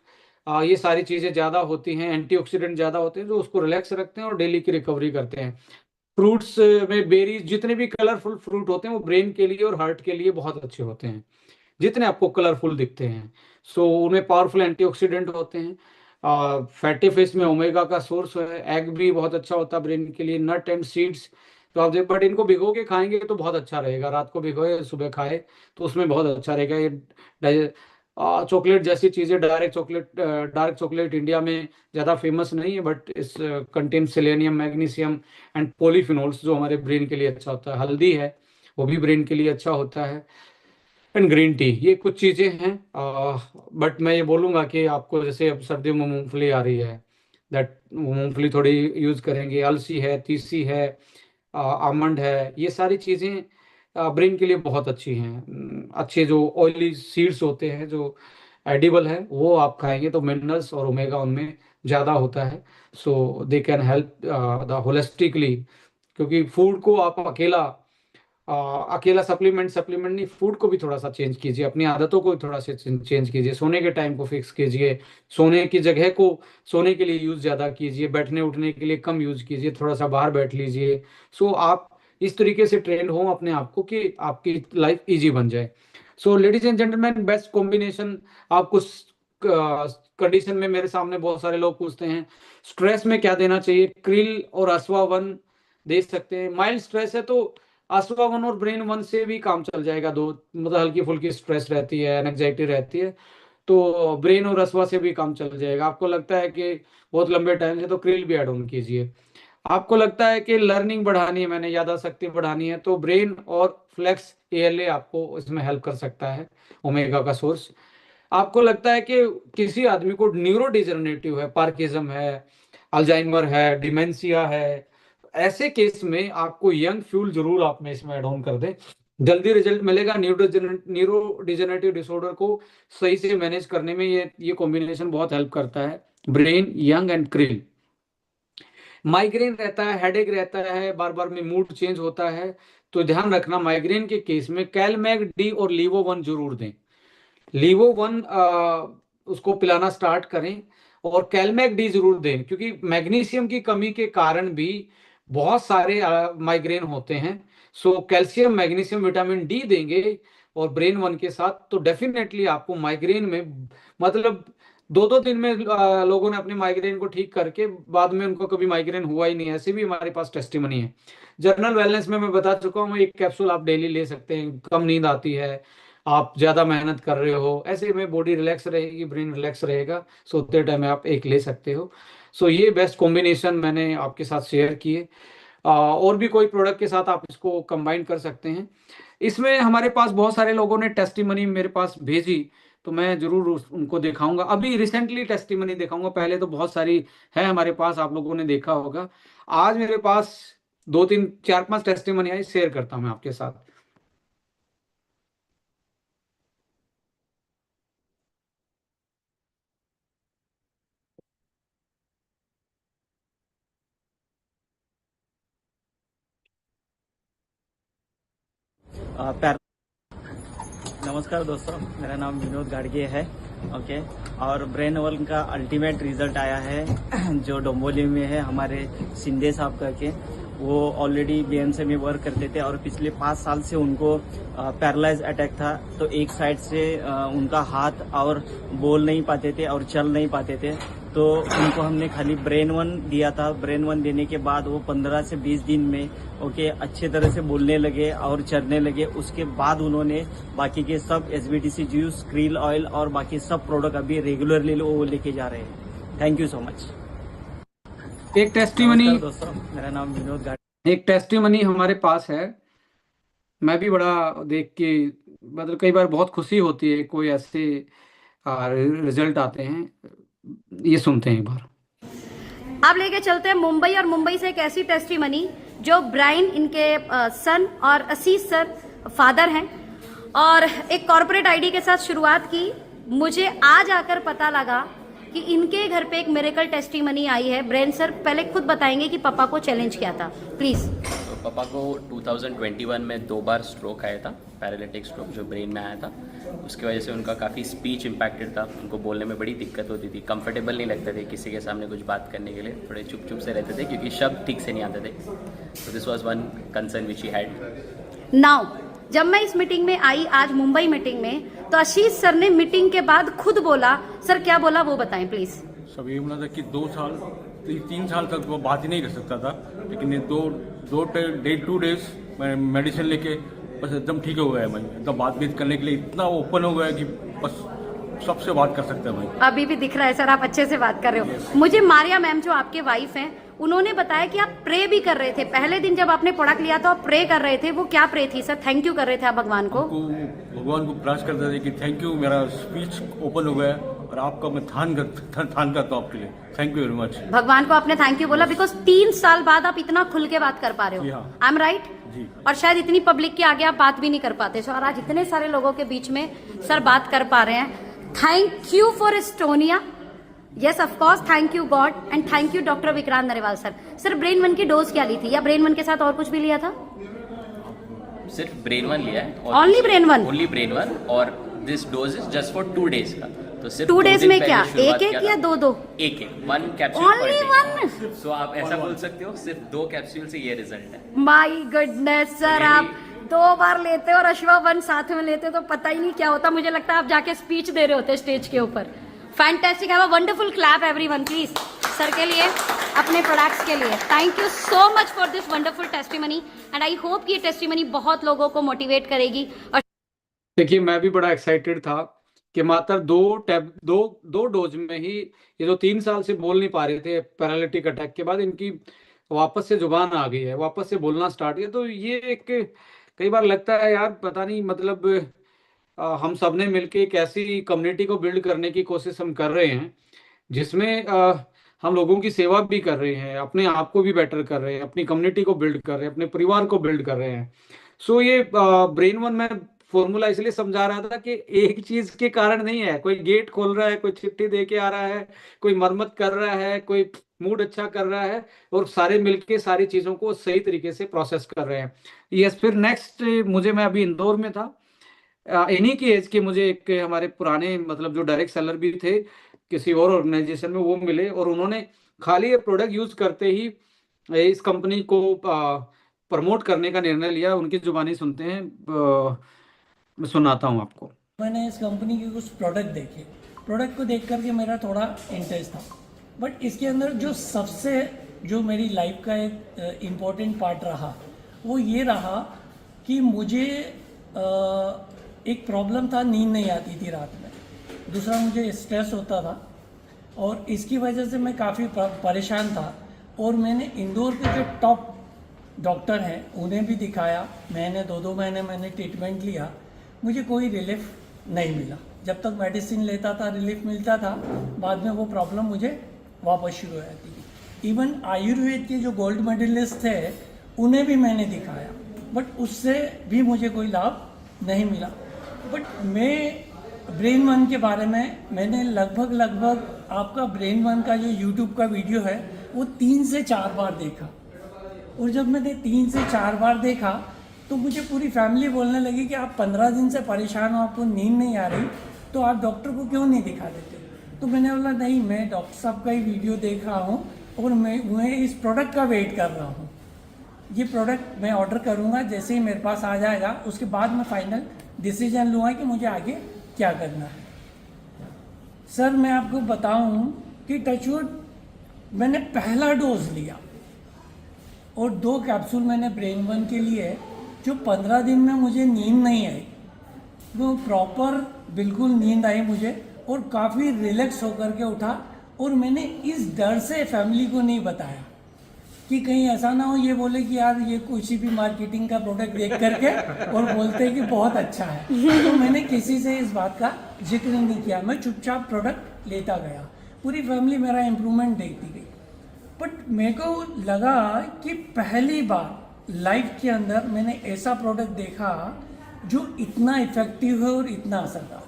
ये सारी चीज़ें ज़्यादा होती हैं, एंटीऑक्सीडेंट ज़्यादा होते हैं जो उसको रिलैक्स रखते हैं और डेली की रिकवरी करते हैं। फ्रूट्स में बेरीज, जितने भी कलरफुल फ्रूट होते हैं वो ब्रेन के लिए और हार्ट के लिए बहुत अच्छे होते हैं, जितने आपको कलरफुल दिखते हैं। सो उनमें पावरफुल एंटीऑक्सीडेंट होते हैं। फैटी फिश में ओमेगा का सोर्स है। एग भी बहुत अच्छा होता है ब्रेन के लिए। नट एंड सीड्स, तो आप बट इनको भिगो के खाएंगे तो बहुत अच्छा रहेगा, रात को भिगोए सुबह खाए तो उसमें बहुत अच्छा रहेगा। ये चॉकलेट जैसी चीज़ें, डार्क चॉकलेट इंडिया में ज़्यादा फेमस नहीं है, बट इस contain selenium, magnesium and polyphenols, जो हमारे ब्रेन के लिए अच्छा होता है। हल्दी है, वो भी ब्रेन के लिए अच्छा होता है। एंड ग्रीन टी, ये कुछ चीज़ें हैं। बट मैं ये बोलूँगा कि आपको, जैसे अब सर्दियों में मूंगफली आ रही है, दैट मूंगफली थोड़ी यूज़ करेंगे। अलसी है, तीसी है, आमंड है, ये सारी चीज़ें ब्रेन के लिए बहुत अच्छी हैं। अच्छे जो ऑयली सीड्स होते हैं जो एडिबल है, वो आप खाएंगे तो मिनरल्स और ओमेगा उनमें ज़्यादा होता है। So they can help the holistically. क्योंकि फूड को आप अकेला सप्लीमेंट सप्लीमेंट नहीं, फूड को भी थोड़ा सा चेंज कीजिए, अपनी आदतों को भी थोड़ा सा चेंज कीजिए। सोने के टाइम को फिक्स कीजिए, सोने की जगह को सोने के लिए यूज ज़्यादा कीजिए, बैठने उठने के लिए कम यूज कीजिए, थोड़ा सा बाहर बैठ लीजिए। सो आप इस तरीके से ट्रेन हो अपने आप को कि आपकी लाइफ इजी बन जाए। सो ladies and gentleman, best combination आपको कंडीशन में, मेरे सामने बहुत सारे लोग पूछते हैं स्ट्रेस में क्या देना चाहिए, क्रिल और अश्वावन दे सकते हैं। माइल्ड स्ट्रेस है तो अश्वा वन और ब्रेन वन से भी काम चल जाएगा। दो मतलब हल्की फुल्की स्ट्रेस रहती है, एनजाइटी रहती है, तो ब्रेन और अश्वा से भी काम चल जाएगा। आपको लगता है कि बहुत लंबे टाइम से, तो क्रिल भी ऐड ऑन कीजिए। आपको लगता है कि लर्निंग बढ़ानी है, मैंने यादाशक्ति बढ़ानी है, तो ब्रेन और फ्लेक्स एएलए आपको इसमें हेल्प कर सकता है, ओमेगा का सोर्स। आपको लगता है कि किसी आदमी को न्यूरो डिजनरेटिव है, पार्किंसम है, अल्जाइमर है, डिमेंशिया है, ऐसे केस में आपको यंग फ्यूल जरूर आप में इसमें ऐड ऑन कर दें, जल्दी रिजल्ट मिलेगा। न्यूरो डिजनरेटिव डिसऑर्डर को सही से मैनेज करने में ये कॉम्बिनेशन बहुत हेल्प करता है, brain, young and krill. Migraine रहता है, हेडेक रहता है, बार बार में मूड चेंज होता है, तो ध्यान रखना माइग्रेन के केस में कैलमैग डी और लीवो वन जरूर दें। लीवो वन उसको पिलाना स्टार्ट करें, और कैलमैक डी जरूर दें, क्योंकि मैग्नीशियम की कमी के कारण भी बहुत सारे माइग्रेन होते हैं। So calcium, magnesium, vitamin D देंगे और ब्रेन वन के साथ, तो डेफिनेटली आपको माइग्रेन में, मतलब 2-2 दिन में लोगों ने अपने माइग्रेन को ठीक करके बाद में उनको कभी माइग्रेन हुआ ही नहीं, ऐसी भी हमारे पास टेस्टिमनी है। जनरल वेलनेस में मैं बता चुका हूँ, एक कैप्सूल आप डेली ले सकते हैं। कम नींद आती है, आप ज्यादा मेहनत कर रहे हो, ऐसे में बॉडी रिलैक्स रहेगी, ब्रेन रिलैक्स रहेगा, सोते टाइम आप एक ले सकते हो। सो ये बेस्ट कॉम्बिनेशन मैंने आपके साथ शेयर किए। और भी कोई प्रोडक्ट के साथ आप इसको कंबाइन कर सकते हैं। इसमें हमारे पास बहुत सारे लोगों ने टेस्टिमनी मेरे पास भेजी, तो मैं जरूर उनको दिखाऊंगा। अभी रिसेंटली टेस्टिमनी दिखाऊंगा, पहले तो बहुत सारी है हमारे पास, आप लोगों ने देखा होगा। आज मेरे पास 2-3-4-5 टेस्टिमनी आई, शेयर करता हूं मैं आपके साथ। पैर नमस्कार दोस्तों, मेरा नाम विनोद गाड़गे है। ओके। और ब्रेन वन का अल्टीमेट रिजल्ट आया है जो डोंबोली में है, हमारे शिंदे साहब करके। वो ऑलरेडी बीएमसी में वर्क करते थे और पिछले 5 साल से उनको पैरालाइज अटैक था, तो एक साइड से उनका हाथ और बोल नहीं पाते थे और चल नहीं पाते थे। तो उनको हमने खाली ब्रेन वन दिया था। ब्रेन वन देने के बाद वो 15 से 20 दिन में अच्छे तरह से बोलने लगे और चलने लगे। उसके बाद उन्होंने बाकी के सब एसबीटीसी जूस, क्रील ऑयल और बाकी सब प्रोडक्ट अभी रेगुलरली वो लेके जा रहे हैं। Thank you so much. एक टेस्टिमनी नमस्कार दोस्तों, मेरा नाम विनोद गाड़ एक टेस्टिमनी हमारे पास है। मैं भी बड़ा देख के, मतलब कई बार बहुत खुशी होती है, कोई ऐसे रिजल्ट आते हैं, ये सुनते हैं एक बार। आप लेके चलते हैं मुंबई, और मुंबई से एक ऐसी टेस्टिमनी जो ब्राइन, इनके सन और असीस सर फादर हैं और एक कॉर्पोरेट आईडी के साथ शुरुआत की। मुझे आज आकर पता लगा कि इनके घर पे एक मिरेकल टेस्टिमनी आई है। ब्रेन सर पहले खुद बताएंगे कि पापा को चैलेंज क्या था, प्लीज। तो पापा को 2021 में 2 बार स्ट्रोक आया था, पैरालिटिक स्ट्रोक जो ब्रेन में आया था। उसकी वजह से उनका काफ़ी स्पीच इम्पैक्टेड था, उनको बोलने में बड़ी दिक्कत होती थी, कंफर्टेबल नहीं लगते थे किसी के सामने कुछ बात करने के लिए, थोड़े चुप चुप से रहते थे क्योंकि शब्द ठीक से नहीं आते थे। तो this was one concern which he had. Now जब मैं इस मीटिंग में आई आज मुंबई मीटिंग में, तो आशीष सर ने मीटिंग के बाद खुद बोला। सर क्या बोला वो बताएं प्लीज। सब ये बोला था कि 3 साल तक वो बात ही नहीं कर सकता था, लेकिन ये 2 डेज मैं मेडिसिन लेके बस एकदम ठीक हो गया है भाई। एकदम बातचीत करने के लिए इतना ओपन हो गया है कि बस सबसे बात कर सकते हैं भाई। अभी भी दिख रहा है सर, आप अच्छे से बात कर रहे हो। मुझे मारिया मैम जो आपके वाइफ हैं, उन्होंने बताया कि आप प्रे भी कर रहे थे। पहले दिन जब आपने प्रोडक्ट लिया तो आप प्रे कर रहे थे। वो क्या प्रे थी सर? थैंक यू कर रहे थे आप भगवान को? भगवान को प्रार्थना करते थे कि थैंक यू, मेरा स्पीच ओपन हो गया और आपका मैं ध्यान करता हूँ आपके लिए। Thank you very much. भगवान को आपने थैंक यू बोला बिकॉज 3 साल बाद आप इतना खुल के बात कर पा रहे हो। I am right? और शायद इतनी पब्लिक के आगे आप बात भी नहीं कर पाते सर, और आज इतने सारे लोगों के बीच में सर बात कर पा रहे हैं। Thank you for Estonia. Yes of course, thank you God and thank you doctor Vikrant Narewal sir. Sir brain 1 की डोज क्या ली थी, या ब्रेन 1 के साथ और कुछ भी लिया था? सिर्फ ब्रेन 1 लिया है। Only brain 1? ओनली ब्रेन 1, और this dose is just for 2 days का। तो सिर्फ 2 डेज में क्या एक या दो? एक 1 कैप्सूल ओनली 1? सो आप ऐसा बोल सकते हो सिर्फ 2 कैप्सूल से ये रिजल्ट है। माय गुडनेस सर, आप 2 बार लेते और अश्वा 1 साथ में लेते तो पता ही नहीं क्या होता। मुझे लगता है आप जाके स्पीच दे रहे होते स्टेज के ऊपर। Fantastic. Have a wonderful clap everyone please sir के लिए, अपने प्रोडक्ट्स के लिए। Thank you so much for this wonderful testimony and I hope कि ये टेस्टिमनी बहुत लोगों को मोटिवेट करेगी। और देखिए, मैं भी बड़ा एक्साइटेड था कि मात्र 2 डोज में ही ये जो 3 साल से बोल नहीं पा रहे थे पैरालिटिक अटैक के बाद, इनकी वापस से जुबान आ गई है, वापस से बोलना स्टार्ट किया। तो ये एक कई बार लगता है यार, पता नहीं मतलब हम सब ने मिलके एक ऐसी कम्युनिटी को बिल्ड करने की कोशिश हम कर रहे हैं जिसमें हम लोगों की सेवा भी कर रहे हैं, अपने आप को भी बेटर कर रहे हैं, अपनी कम्युनिटी को बिल्ड कर रहे हैं, अपने परिवार को बिल्ड कर रहे हैं। सो ये ब्रेन 1 में फॉर्मूला इसलिए समझा रहा था कि एक चीज के कारण नहीं है। कोई गेट खोल रहा है, कोई चिट्ठी दे के आ रहा है, कोई मरम्मत कर रहा है, कोई मूड अच्छा कर रहा है, और सारे मिलके सारी चीजों को सही तरीके से प्रोसेस कर रहे हैं। यस, फिर नेक्स्ट मैं अभी इंदौर में था, इन्हीं की एज के मुझे एक हमारे पुराने मतलब जो डायरेक्ट सेलर भी थे किसी और ऑर्गेनाइजेशन में, वो मिले और उन्होंने खाली ये प्रोडक्ट यूज करते ही इस कंपनी को प्रमोट करने का निर्णय लिया। उनकी जुबानी सुनते हैं, मैं सुनाता हूँ आपको। मैंने इस कंपनी के कुछ प्रोडक्ट देखे, प्रोडक्ट को देख करके मेरा थोड़ा इंटरेस्ट था, बट इसके अंदर जो मेरी लाइफ का एक इम्पोर्टेंट पार्ट रहा वो ये रहा कि मुझे एक प्रॉब्लम था, नींद नहीं आती थी रात में। दूसरा मुझे स्ट्रेस होता था और इसकी वजह से मैं काफ़ी परेशान था। और मैंने इंदौर के जो टॉप डॉक्टर हैं उन्हें भी दिखाया, मैंने 2 महीने मैंने ट्रीटमेंट लिया, मुझे कोई रिलीफ नहीं मिला। जब तक मेडिसिन लेता था रिलीफ मिलता था, बाद में वो प्रॉब्लम मुझे वापस शुरू हो जाती थी। इवन आयुर्वेद के जो गोल्ड मेडलिस्ट थे उन्हें भी मैंने दिखाया, बट उससे भी मुझे कोई लाभ नहीं मिला। बट मैं ब्रेन 1 के बारे में मैंने लगभग आपका ब्रेन 1 का जो यूट्यूब का वीडियो है वो 3 से 4 बार देखा। और जब मैंने 3 से 4 बार देखा तो मुझे पूरी फैमिली बोलने लगी कि आप 15 दिन से परेशान हो, आपको नींद नहीं आ रही, तो आप डॉक्टर को क्यों नहीं दिखा देते? तो मैंने बोला नहीं, मैं डॉक्टर साहब का ही वीडियो देख रहा हूँ और मैं इस प्रोडक्ट का वेट कर रहा हूँ। ये प्रोडक्ट मैं ऑर्डर करूँगा, जैसे ही मेरे पास आ जाएगा उसके बाद मैं फाइनल डिसीजन लूँगा कि मुझे आगे क्या करना है। सर मैं आपको बताऊँ कि टचवुड मैंने पहला डोज लिया और 2 कैप्सूल मैंने ब्रेन 1 के लिए, जो 15 दिन में मुझे नींद नहीं आई, वो प्रॉपर बिल्कुल नींद आई मुझे और काफ़ी रिलैक्स होकर के उठा। और मैंने इस डर से फैमिली को नहीं बताया कि कहीं ऐसा ना हो ये बोले कि यार ये किसी भी मार्केटिंग का प्रोडक्ट देख करके और बोलते हैं कि बहुत अच्छा है। तो मैंने किसी से इस बात का जिक्र नहीं किया, मैं चुपचाप प्रोडक्ट लेता गया। पूरी फैमिली मेरा इम्प्रूवमेंट देखती गई। बट मेरे को लगा कि पहली बार लाइफ के अंदर मैंने ऐसा प्रोडक्ट देखा जो इतना इफेक्टिव है और इतना असरदार है।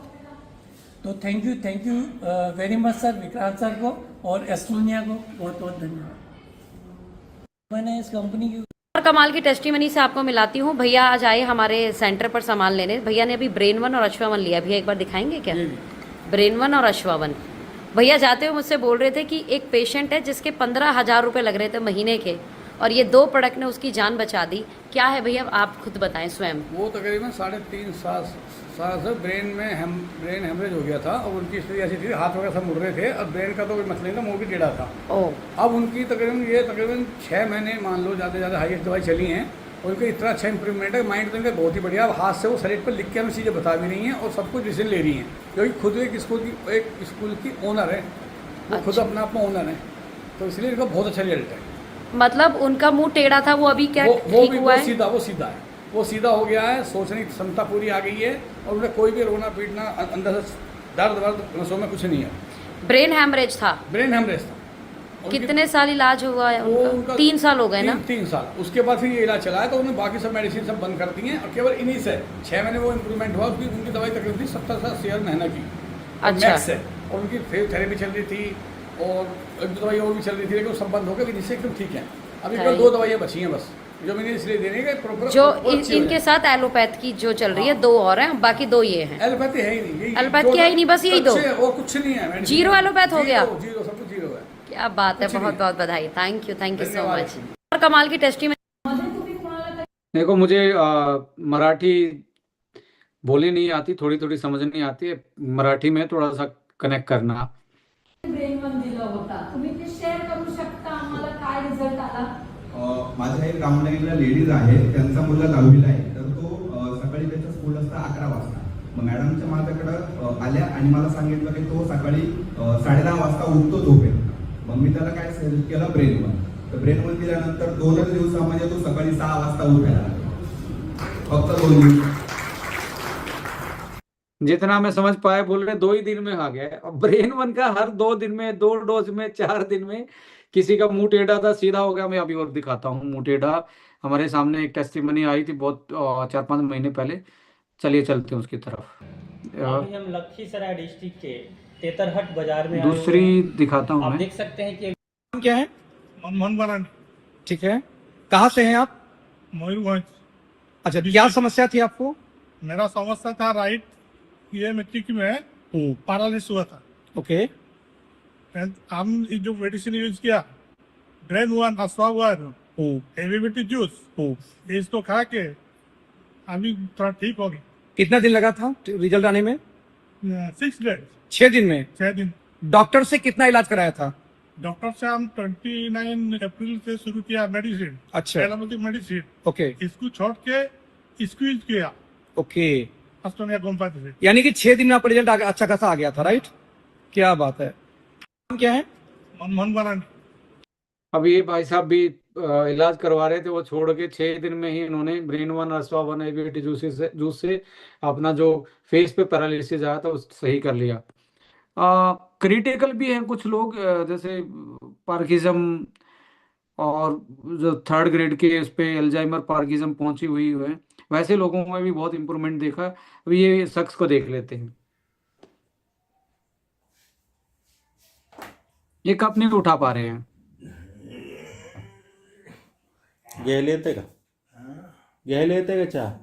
तो thank you very much sir, Vikrant sir को और एस्टोनिया को बहुत बहुत धन्यवाद। मैंने इस कंपनी की और कमाल की टेस्टिमनी से आपको मिलाती हूँ। भैया आज आए हमारे सेंटर पर सामान लेने। भैया ने अभी ब्रेन 1 और अश्वा 1 लिया। भैया एक बार दिखाएंगे क्या? ब्रेन 1 और अश्वा 1। भैया जाते हुए मुझसे बोल रहे थे कि एक पेशेंट है जिसके 15,000 रुपये लग रहे थे महीने के, और ये 2 प्रोडक्ट ने उसकी जान बचा दी। क्या है भैया, आप खुद बताएं स्वयं। वो तकरीबन 3.5 साल से ब्रेन हेमरेज हो गया था और उनकी स्थिति ऐसी थी, हाथ वगैरह सब मुड़ रहे थे और ब्रेन का तो कोई मसला नहीं था, मुंह भी टेढ़ा था। अब उनकी तकरीबन 6 महीने मान लो ज़्यादा हाईएस्ट दवाई चली हैं, उनका इतना अच्छा इंप्रूवमेंट है। माइंड तो इनका बहुत ही बढ़िया। अब हाथ से वो शरीर पर लिख के हमें चीज़ें बता भी रही हैं और सब कुछ डिसीजन ले रही हैं, क्योंकि खुद एक स्कूल की ओनर है, वो खुद अपना ओनर है, तो इसलिए इनका बहुत अच्छा रिजल्ट है। मतलब उनका मुंह टेढ़ा था, वो अभी क्या ठीक हुआ है? वो सीधा हो गया है, सोचने की क्षमता पूरी आ गई है और उन्हें कोई भी रोना पीटना अंदर से दर्द नसों में कुछ नहीं है। ब्रेन हैमरेज था। कितने साल इलाज हुआ है उनका? 3 साल हो गए ना? 3 साल। उसके बाद फिर ये इलाज चला है, तो उन्होंने बाकी सब मेडिसिन सब बंद कर दी हैं और केवल इन्हीं से 6 महीने वो इम्प्रूवमेंट हुआ। उनकी दवाई तकरीबन 70 से 80 महीने की मैक्स है, और उनकी थेरेपी चल रही थी और एक 2 दवाई और भी चल रही थी, लेकिन वो सब बंद हो गए, जिससे एकदम ठीक है। अभी केवल 2 दवाइयाँ बची हैं बस, जो मैंने इसलिए देने के प्रॉपर। जो इनके साथ एलोपैथ की जो चल रही है 2 और हैं, बाकी 2 ये हैं। एलोपैथी है ही नहीं, एलोपैथ की है ही नहीं, बस यही 2 और कुछ नहीं है। जीरो एलोपैथ हो गया। जीरो, सब कुछ जीरो है। क्या बात है, बहुत बहुत बधाई। Thank you so much. और कमाल की टेस्टिमनी। देखो, मुझे मराठी बोलनी नहीं आती, थोड़ी समझ नहीं आती है, मराठी में थोड़ा सा कनेक्ट करना। ब्रेन 1 दिलं होता, तुम्ही ते शेअर करू शकता आम्हाला काय रिझल्ट आला? माझ्या एक रामनगरला लेडीज आहे, त्यांचा मुलगा 10वीला आहे, तर तो सकाळी त्याचं स्कूल असतं 11 वाजता. मग मॅडमच्या माझ्याकडे आल्या आणि मला सांगितलं की तो सकाळी 10:30 वाजता उठतो झोपेत. मग मी त्याला काय सजेस्ट केलं, ब्रेन 1. तर ब्रेन 1 दिल्यानंतर 2च दिवसामध्ये तो सकाळी 6 वाजता उठायला लागला, फक्त 2 दिवस. जितना मैं समझ पाया, बोल रहे 2 ही दिन में आ गया है। अब ब्रेन 1 का हर 2 दिन में, 2 डोज में, 4 दिन में किसी का मुंह टेढ़ा था सीधा हो गया। मैं अभी और दिखाता हूँ मुंह टेढ़ा। हमारे सामने एक टेस्टिमनी आई थी बहुत 4-5 महीने पहले। चलिए चलते हैं उसकी तरफ। अभी हम लखीसराय डिस्ट्रिक्ट के तेतरहट बाजार में दूसरी दिखाता हूँ आप मैं। देख सकते हैं कि क्या है? मनमोहन मरान। ठीक है, कहाँ से हैं आप? मयूरभंज। अच्छा, क्या समस्या थी आपको? मेरा समस्या था राइट ये मिट्टी की में पैरालिसिस हुआ था। ओके। हम जो मेडिसिन यूज किया, ब्रेन 1, अश्वा 1, एविबिटी जूस, इसको खा के अभी थोड़ा ठीक हो गया। कितना दिन लगा था रिजल्ट आने में? 6 डेज। 6 दिन में? 6 दिन। डॉक्टर से कितना इलाज कराया था? डॉक्टर से हम 29 अप्रैल से शुरू किया मेडिसिन। अच्छा। Allopathic medicine. ओके। इसको छोड़ के इसको यूज किया। ओके, अस्टोनिया कंपनी से। यानी कि 6 दिन में आपका रिजल्ट अच्छा खासा आ गया था, राइट? क्या बात है। नाम क्या है? मनमोहन मरान। अब ये भाई साहब भी इलाज करवा रहे थे, वो छोड़ के 6 दिन में ही इन्होंने ब्रेन 1, अश्वा 1, एविबिटी जूस से अपना जो फेस पे पैरालिसिस आया था उस सही कर लिया। क्रिटिकल भी हैं कुछ लोग, जैसे पार्किंसम और जो 3rd ग्रेड के इस पे अल्जाइमर पार्किंसम पहुंची हुई है, वैसे लोगों में भी बहुत इंप्रूवमेंट देखा। अभी ये शख्स को देख लेते हैं। ये कप नहीं उठा पा रहे हैं। घ्यायला येते का? घ्यायला येते का चहा?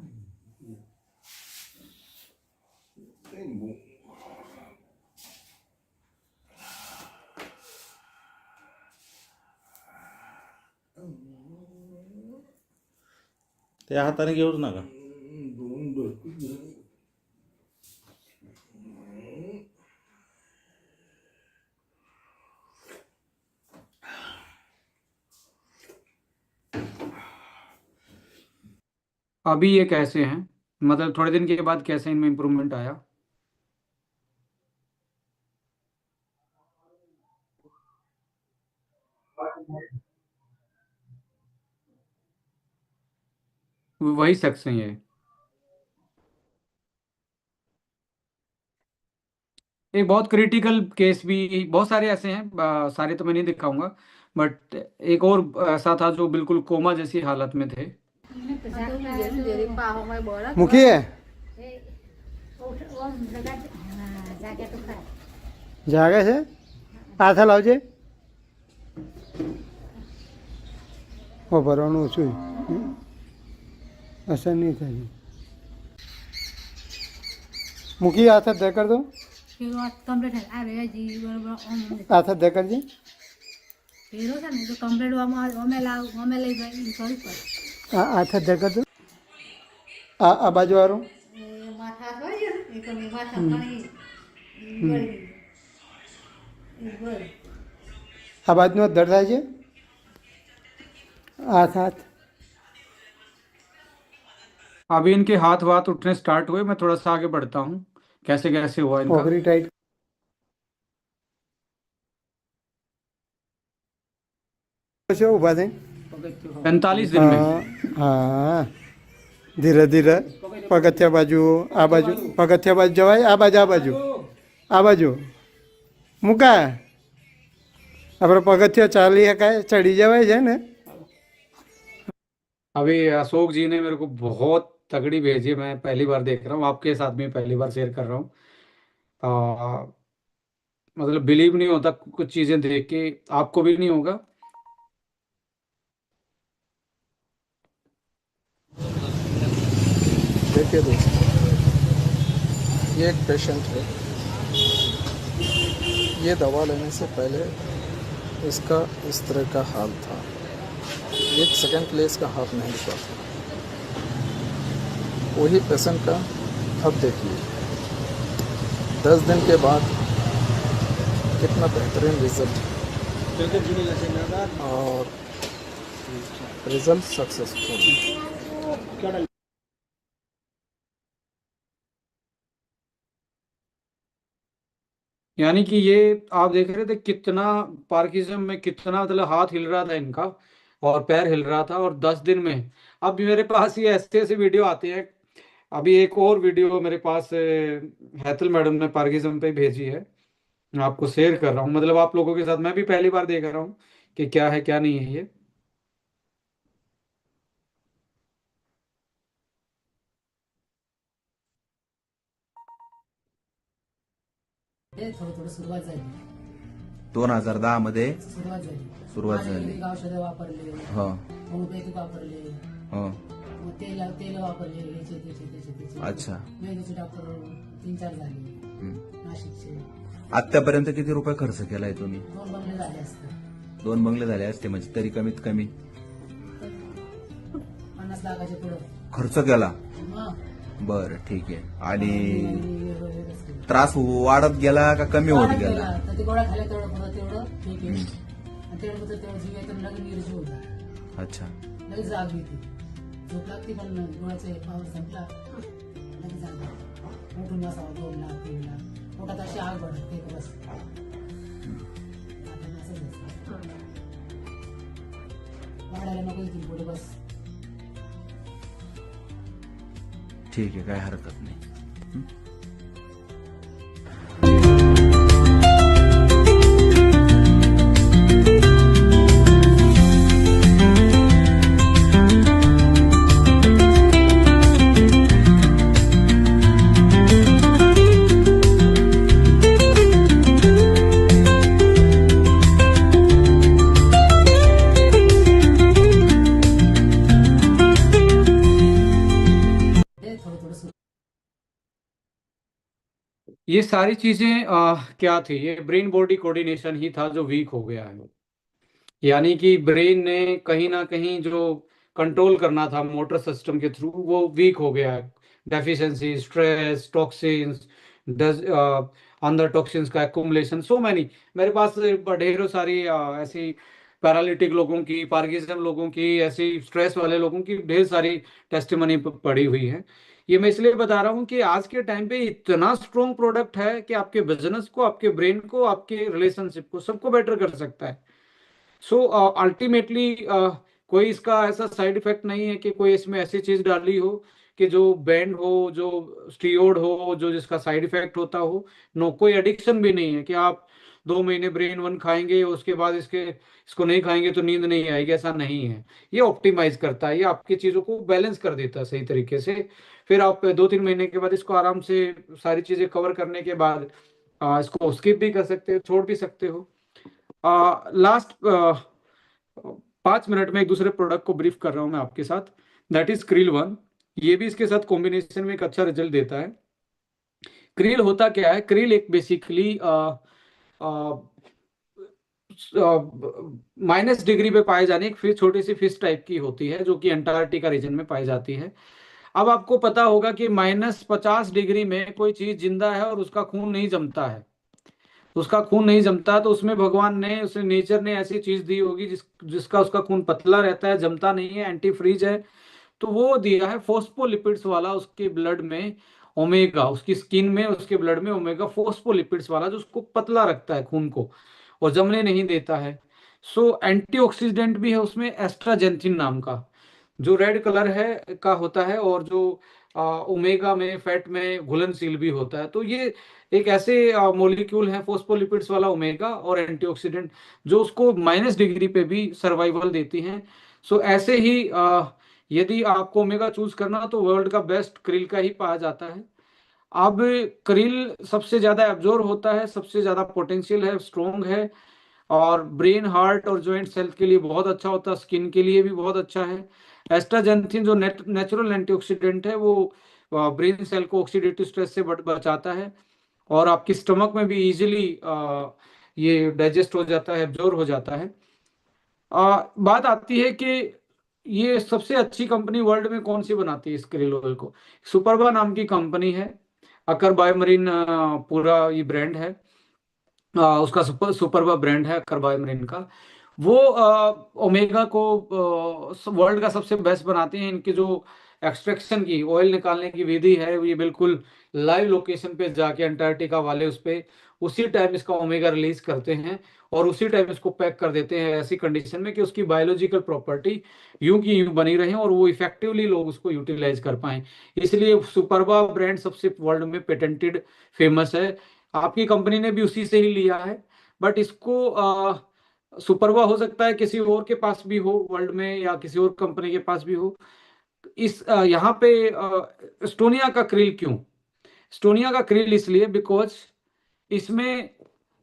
त्या हाताने घेऊच नका. अभी ये कैसे हैं, मतलब थोड़े दिन के बाद कैसे इनमें इम्प्रूवमेंट आया? वही शख्स हैं ये। एक बहुत क्रिटिकल केस भी, बहुत सारे ऐसे हैं, सारे तो मैं नहीं दिखाऊंगा, बट एक और ऐसा था जो बिल्कुल कोमा जैसी हालत में थे। मुखी है જાગે છે હાથ લાવજે ઓ ભરવાનું ઓછું અસર નહીં થાય મૂકી હાથ દે કર દો હાથ દે કરજે હાથ દે કર દો આ બાજુ વાળું આ બાજુનો દર્દ થાય છે हाथ हाथ अभी इनके हाथ वाथ उठने स्टार्ट हुए, मैं थोड़ा सा आगे बढ़ता हूँ कैसे कैसे हुआ इनका। पोखरी टाइट ઊભા થઈ 45 दिन में। હા ધીરે ધીરે પગથિયા બાજુ આ બાજુ પગથિયા બાજુ જવાય આ બાજુ મૂકા આપણે પગથિયા ચાલી શકાય ચડી જવાય છે ને। अभी अशोक जी ने मेरे को बहुत तगड़ी भेजी है, मैं पहली बार देख रहा हूँ, आपके साथ में पहली बार शेयर कर रहा हूँ। मतलब बिलीव नहीं होता कुछ चीजें देख के, आपको भी नहीं होगा। देखिए दोस्तों, ये एक पेशेंट है, ये दवा लेने से पहले इसका इस तरह का हाल था, एक सेकंड के लिए इसका हाथ नहीं रुका था। वही पेशेंट का अब देखिए 10 दिन के बाद कितना बेहतरीन रिजल्ट और रिजल्ट सक्सेसफुल। यानी कि ये आप देख रहे थे कितना पार्किंसम में कितना मतलब हाथ हिल रहा था इनका और पैर हिल रहा था, और 10 दिन में अब भी मेरे पास ये ऐसे ऐसे वीडियो आते हैं। अभी एक और वीडियो मेरे पास हैतल मैडम ने पार्किंसम पे भेजी है, मैं आपको शेयर कर रहा हूँ। मतलब आप लोगों के साथ मैं भी पहली बार देख रहा हूँ कि क्या है क्या नहीं है ये। सुरुवात झाली 2010 मध्ये सुरुवात झाली औषधं वापरले, होमिओपॅथिक वापरले, मग तेल वापरले, याचे अच्छा मेहंदीचे डॉक्टर 3-4 झाले नाशिकचे। आतापर्यंत किती रुपये खर्च केलाय तुम्ही? 2 बंगले झाले असते। 2 बंगले झाले असते म्हणजे तरी कमीत कमी 50 लाखाच्या पुढे खर्च केला। बर ठीक आहे। आणि त्रास वाढत गेला का कमी होत गेला? ते गोळ्या खाल्या तेवढं ठीक आहे, आणि तेवढं जीव येतं लगेच निर्जीव होता। अच्छा लगेच जाग येते, झोप लागते, पण डोळ्याचा पावर संपला लगेच जाग येते। उठून बसावं 2 लाख 3 लाख पोटात अशी आग भरते की बस। आता असं झालं, वाढायला नको इथून पुढे बस। ठीक आहे, काय हरकत नाही। ये सारी चीजें क्या थी, ये ब्रेन बॉडी कोऑर्डिनेशन ही था जो वीक हो गया है। यानी कि ब्रेन ने कहीं ना कहीं जो कंट्रोल करना था मोटर सिस्टम के थ्रू वो वीक हो गया है। डेफिशिएंसी, स्ट्रेस, टॉक्सिन्स, अंदर टॉक्सिन्स का एक्युमुलेशन, सो मैनी। मेरे पास ढेरों सारी ऐसी पैरालिटिक लोगों की, पार्किंसम लोगों की, ऐसी स्ट्रेस वाले लोगों की ढेर सारी टेस्टिमनी पड़ी हुई है। ये मैं इसलिए बता रहा हूँ कि आज के टाइम पे इतना स्ट्रॉन्ग प्रोडक्ट है कि आपके बिजनेस को, आपके ब्रेन को, आपके रिलेशनशिप को, सबको बेटर कर सकता है। सो अल्टीमेटली कोई इसका ऐसा साइड इफेक्ट नहीं है कि कोई इसमें ऐसी चीज डाली हो कि जो बैंड हो, जो स्टीरोड हो, जो जिसका साइड इफेक्ट होता हो। नो, कोई एडिक्शन भी नहीं है कि आप 2 महीने ब्रेन 1 खाएंगे उसके बाद इसको नहीं खाएंगे तो नींद नहीं आएगी, ऐसा नहीं है। ये ऑप्टिमाइज करता है, ये आपकी चीजों को बैलेंस कर देता है सही तरीके से। फिर आप 2-3 महीने के बाद इसको आराम से सारी चीज़ें कवर करने के बाद इसको स्किप भी कर सकते हो, छोड़ भी सकते हो। लास्ट 5 मिनट में एक दूसरे प्रोडक्ट को ब्रीफ कर रहा हूँ मैं आपके साथ, दैट इज क्रिल वन। ये भी इसके साथ कॉम्बिनेशन में एक अच्छा रिजल्ट देता है। क्रिल होता क्या है? क्रिल एक बेसिकली माइनस डिग्री पे पाए जाने एक फिर छोटी सी फिश टाइप की होती है, जो कि अंटार्कटिका रीजन में पाई जाती है। अब आपको पता होगा कि -50 डिग्री में कोई चीज जिंदा है और उसका खून नहीं जमता है, उसका खून नहीं जमता, तो उसमें भगवान ने, उसे नेचर ने ऐसी चीज दी होगी जिसका उसका खून पतला रहता है, जमता नहीं है, एंटी फ्रीज है। तो वो दिया है फोस्फोलिपिड्स वाला उसके ब्लड में ओमेगा, उसकी स्किन में, उसके ब्लड में ओमेगा फोस्फोलिपिड्स वाला, जो उसको पतला रखता है खून को और जमने नहीं देता है। सो एंटीऑक्सीडेंट भी है उसमें एस्ट्राजेंथिन नाम का, जो रेड कलर है का होता है, और जो ओमेगा में, फैट में घुलनशील भी होता है। तो ये एक ऐसे मॉलिक्यूल है फोस्फोलिपिड्स वाला ओमेगा और एंटीऑक्सीडेंट, जो उसको -डिग्री पे भी सर्वाइवल देती हैं। सो ऐसे ही यदि आपको ओमेगा चूज करना तो वर्ल्ड का बेस्ट क्रिल का ही पाया जाता है। अब क्रिल सबसे ज्यादा एब्जॉर्ब होता है, सबसे ज्यादा पोटेंशियल है, स्ट्रोंग है, और ब्रेन, हार्ट और जॉइंट हेल्थ के लिए बहुत अच्छा होता है, स्किन के लिए भी बहुत अच्छा है। एस्ट्राजेंथिन जो नेचुरल एंटीऑक्सीडेंट है, वो ब्रेन सेल को ऑक्सीडेटिव स्ट्रेस से बचाता है, और आपकी स्टमक में भी इजीली ये डाइजेस्ट हो जाता है, एब्जॉर्ब हो जाता है। बात आती है कि ये सबसे अच्छी कंपनी वर्ल्ड में कौन सी बनाती है इस क्रिल ऑयल को? सुपरबा नाम की कंपनी है, अकर बायोमरीन पूरा ये ब्रांड है, उसका सुपरबा ब्रांड है अकर बायोमरीन का। वो ओमेगा को वर्ल्ड का सबसे बेस्ट बनाते हैं। इनकी जो एक्सट्रैक्शन की, ऑयल निकालने की विधि है, ये बिल्कुल लाइव लोकेशन पे जाके अंटार्कटिका वाले उस पे उसी टाइम इसका ओमेगा रिलीज करते हैं, और उसी टाइम इसको पैक कर देते हैं ऐसी कंडीशन में कि उसकी बायोलॉजिकल प्रॉपर्टी यूं की यूं बनी रहे और वो इफेक्टिवली लोग उसको यूटिलाइज कर पाएं। इसलिए सुपरबा ब्रांड सबसे वर्ल्ड में पेटेंटेड, फेमस है। आपकी कंपनी ने भी उसी से ही लिया है, बट इसको सुपरबा हो सकता है किसी और के पास भी हो वर्ल्ड में, या किसी और कंपनी के पास भी हो। इस यहाँ पे एस्टोनिया का क्रिल क्यों? एस्टोनिया का क्रिल इसलिए बिकॉज इसमें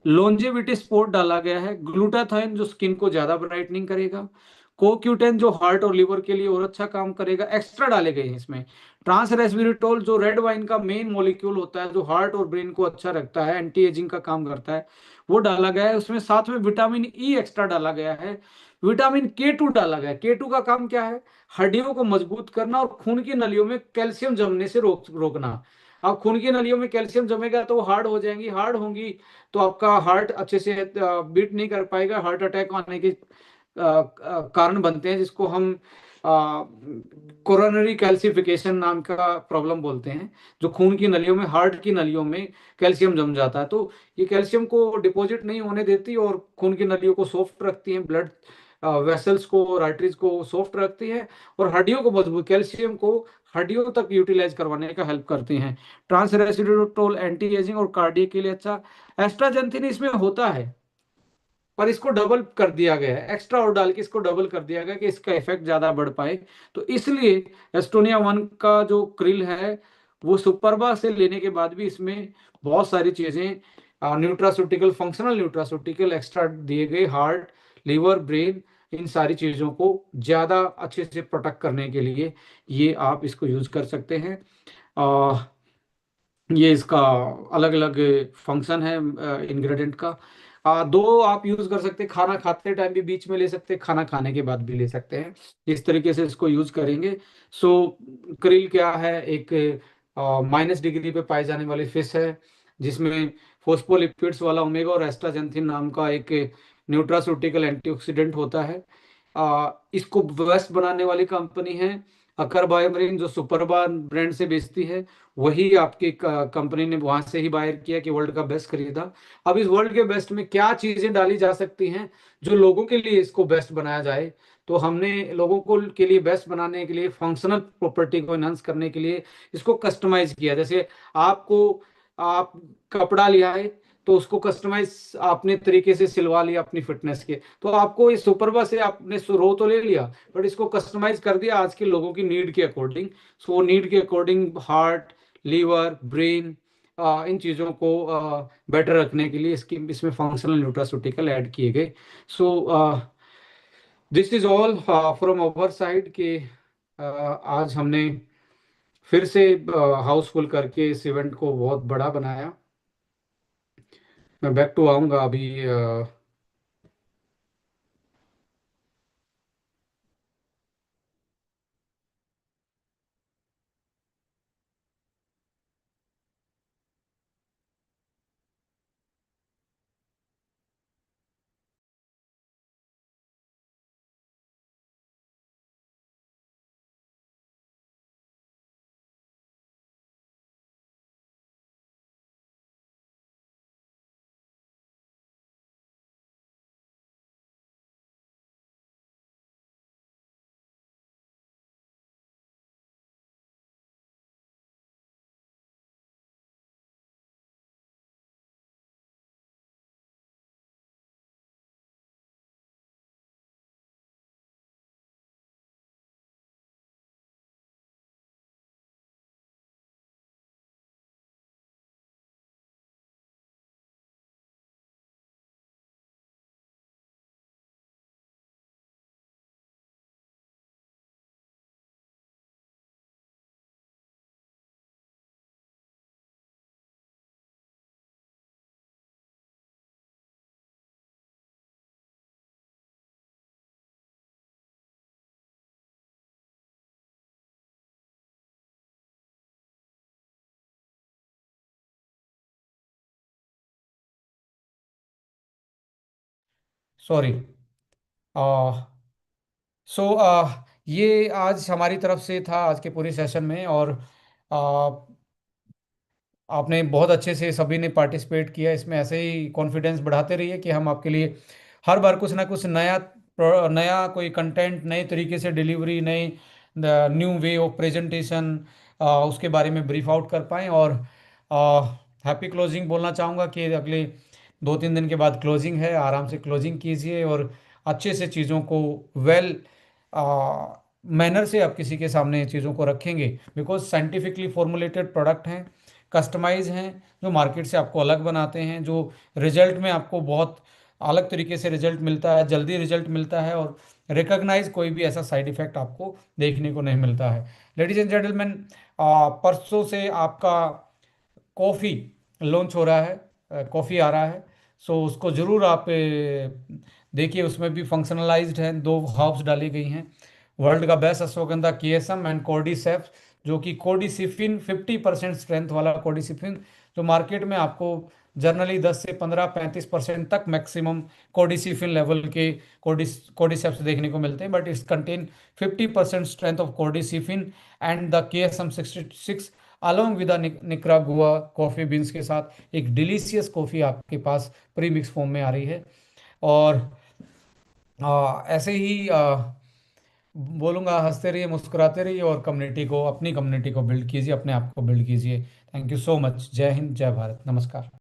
लॉन्जेविटी स्पोर्ट डाला गया है, ग्लूटाथाइन जो स्किन को ज्यादा ब्राइटनिंग करेगा, कोक्यूटेन जो हार्ट और लिवर के लिए और अच्छा काम करेगा, एक्स्ट्रा डाले गए हैं इसमें। ट्रांस रेस्वेराट्रोल जो रेड वाइन का मेन मॉलिक्यूल होता है, जो हार्ट और ब्रेन को अच्छा रखता है, एंटी एजिंग का काम करता है, वो डाला गया है उसमें। साथ में विटामिन ई एक्स्ट्रा डाला गया है, विटामिन K2 डाला गया है। K2 का काम क्या है? हड्डियों को मजबूत करना और खून की नलियों में कैल्शियम जमने से रोकना। अब खून की नलियों में कैल्शियम जमेगा तो वो हार्ड हो जाएंगी, हार्ड होंगी तो आपका हार्ट अच्छे से बीट नहीं कर पाएगा, हार्ट अटैक आने के कारण बनते हैं, जिसको हम कोरोनरी कैल्सिफिकेशन नाम का प्रॉब्लम बोलते हैं, जो खून की नलियों में, हार्ट की नलियों में कैल्शियम जम जाता है। तो ये कैल्शियम को डिपॉजिट नहीं होने देती और खून की नलियों को सॉफ्ट रखती हैं, ब्लड वेसल्स को और आर्टरीज को सॉफ्ट रखती है, और हड्डियों को मजबूत, कैल्शियम को हड्डियों तक यूटिलाइज करवाने का हेल्प करती हैं। ट्रांस रेस्वेराट्रोल एंटी एजिंग और कार्डियक के लिए अच्छा। एस्ट्राजेंथिन इसमें होता है, पर इसको डबल कर दिया गया है, एक्स्ट्रा और डाल के इसको डबल कर दिया गया कि इसका इफेक्ट ज्यादा बढ़ पाए। तो इसलिए एस्टोनिया वन का जो क्रिल है, वो सुपरबा से लेने के बाद भी इसमें बहुत सारी चीजें, न्यूट्रास्यूटिकल, फंक्शनल न्यूट्रास्यूटिकल एक्स्ट्रा दिए गए, हार्ट, लिवर, ब्रेन, इन सारी चीजों को ज्यादा अच्छे से प्रोटेक्ट करने के लिए ये आप इसको यूज कर सकते हैं। ये इसका अलग अलग फंक्शन है इंग्रेडिएंट का। दो आप यूज कर सकते हैं, खाना खाते टाइम भी बीच में ले सकते हैं, खाना खाने के बाद भी ले सकते हैं, इस तरीके से इसको यूज करेंगे। सो क्रिल क्या है? एक -डिग्री पे पाई जाने वाली फिश है, जिसमें फोस्फोलिपिड्स वाला ओमेगा और एस्ट्राजेंथिन नाम का एक न्यूट्रास्यूटिकल एंटीऑक्सीडेंट होता है। इसको बेस्ट बनाने वाली कंपनी है अकर बायोमरीन, जो सुपरबा ब्रांड से बेचती है। वही आपकी कंपनी ने वहां से ही बायर किया कि वर्ल्ड का बेस्ट खरीदा। अब इस वर्ल्ड के बेस्ट में क्या चीजें डाली जा सकती हैं जो लोगों के लिए इसको बेस्ट बनाया जाए, तो हमने लोगों को के लिए बेस्ट बनाने के लिए, फंक्शनल प्रॉपर्टी को एनहांस करने के लिए इसको कस्टमाइज किया। जैसे आप कपड़ा लिया है तो उसको कस्टमाइज आपने तरीके से सिलवा लिया अपनी फिटनेस के, तो आपको इस सुपरबा से आपने रो तो ले लिया, बट इसको कस्टमाइज कर दिया आज के लोगों की नीड के अकॉर्डिंग। सो नीड के अकॉर्डिंग हार्ट, लीवर, ब्रेन, इन चीज़ों को बेटर रखने के लिए इसमें फंक्शनल न्यूट्रास्यूटिकल ऐड किए गए। So this is all from our side के आज हमने फिर से हाउसफुल करके इस इवेंट को बहुत बड़ा बनाया। मैं बैक टू आऊँगा अभी। सॉरी। सो ये आज हमारी तरफ से था आज के पूरे सेशन में। और आपने बहुत अच्छे से सभी ने पार्टिसिपेट किया इसमें। ऐसे ही कॉन्फिडेंस बढ़ाते रहिए कि हम आपके लिए हर बार कुछ ना कुछ नया कोई कंटेंट, नए तरीके से डिलीवरी, नई न्यू वे ऑफ प्रेजेंटेशन उसके बारे में ब्रीफ आउट कर पाएँ। और हैप्पी क्लोजिंग बोलना चाहूँगा कि अगले 2-3 दिन के बाद क्लोजिंग है, आराम से क्लोजिंग कीजिए और अच्छे से चीज़ों को वेल मैनर से आप किसी के सामने चीज़ों को रखेंगे, बिकॉज साइंटिफिकली फॉर्मुलेटेड प्रोडक्ट हैं, कस्टमाइज हैं, जो मार्केट से आपको अलग बनाते हैं, जो रिजल्ट में आपको बहुत अलग तरीके से रिजल्ट मिलता है, जल्दी रिजल्ट मिलता है, और रिकॉग्नाइज कोई भी ऐसा साइड इफेक्ट आपको देखने को नहीं मिलता है। लेडीज एंड जेंटलमैन, परसों से आपका कॉफ़ी लॉन्च हो रहा है, कॉफ़ी आ रहा है। सो उसको ज़रूर आप देखिए। उसमें भी फंक्शनलाइज्ड हैं, 2 हर्ब्स डाली गई हैं, वर्ल्ड का बेस्ट अश्वगंधा KSM एंड कोर्डिसेप्स, जो कि कोर्डिसिफिन 50% स्ट्रेंथ वाला कोर्डिसिफिन, जो मार्केट में आपको जनरली 10 से 15-35% तक मैक्सिमम कोर्डिसिफिन लेवल के कोर्डिसेप्स देखने को मिलते हैं, but it's contain 50% strength of cordycepin and the KSM 66 along with Nicaragua coffee beans के साथ एक डिलीशियस कॉफ़ी आपके पास प्री मिक्स फॉर्म में आ रही है। और ऐसे ही बोलूँगा, हंसते रहिए, मुस्कुराते रहिए और अपनी कम्युनिटी को बिल्ड कीजिए, अपने आप को बिल्ड कीजिए। Thank you so much. जय हिंद, जय भारत, नमस्कार।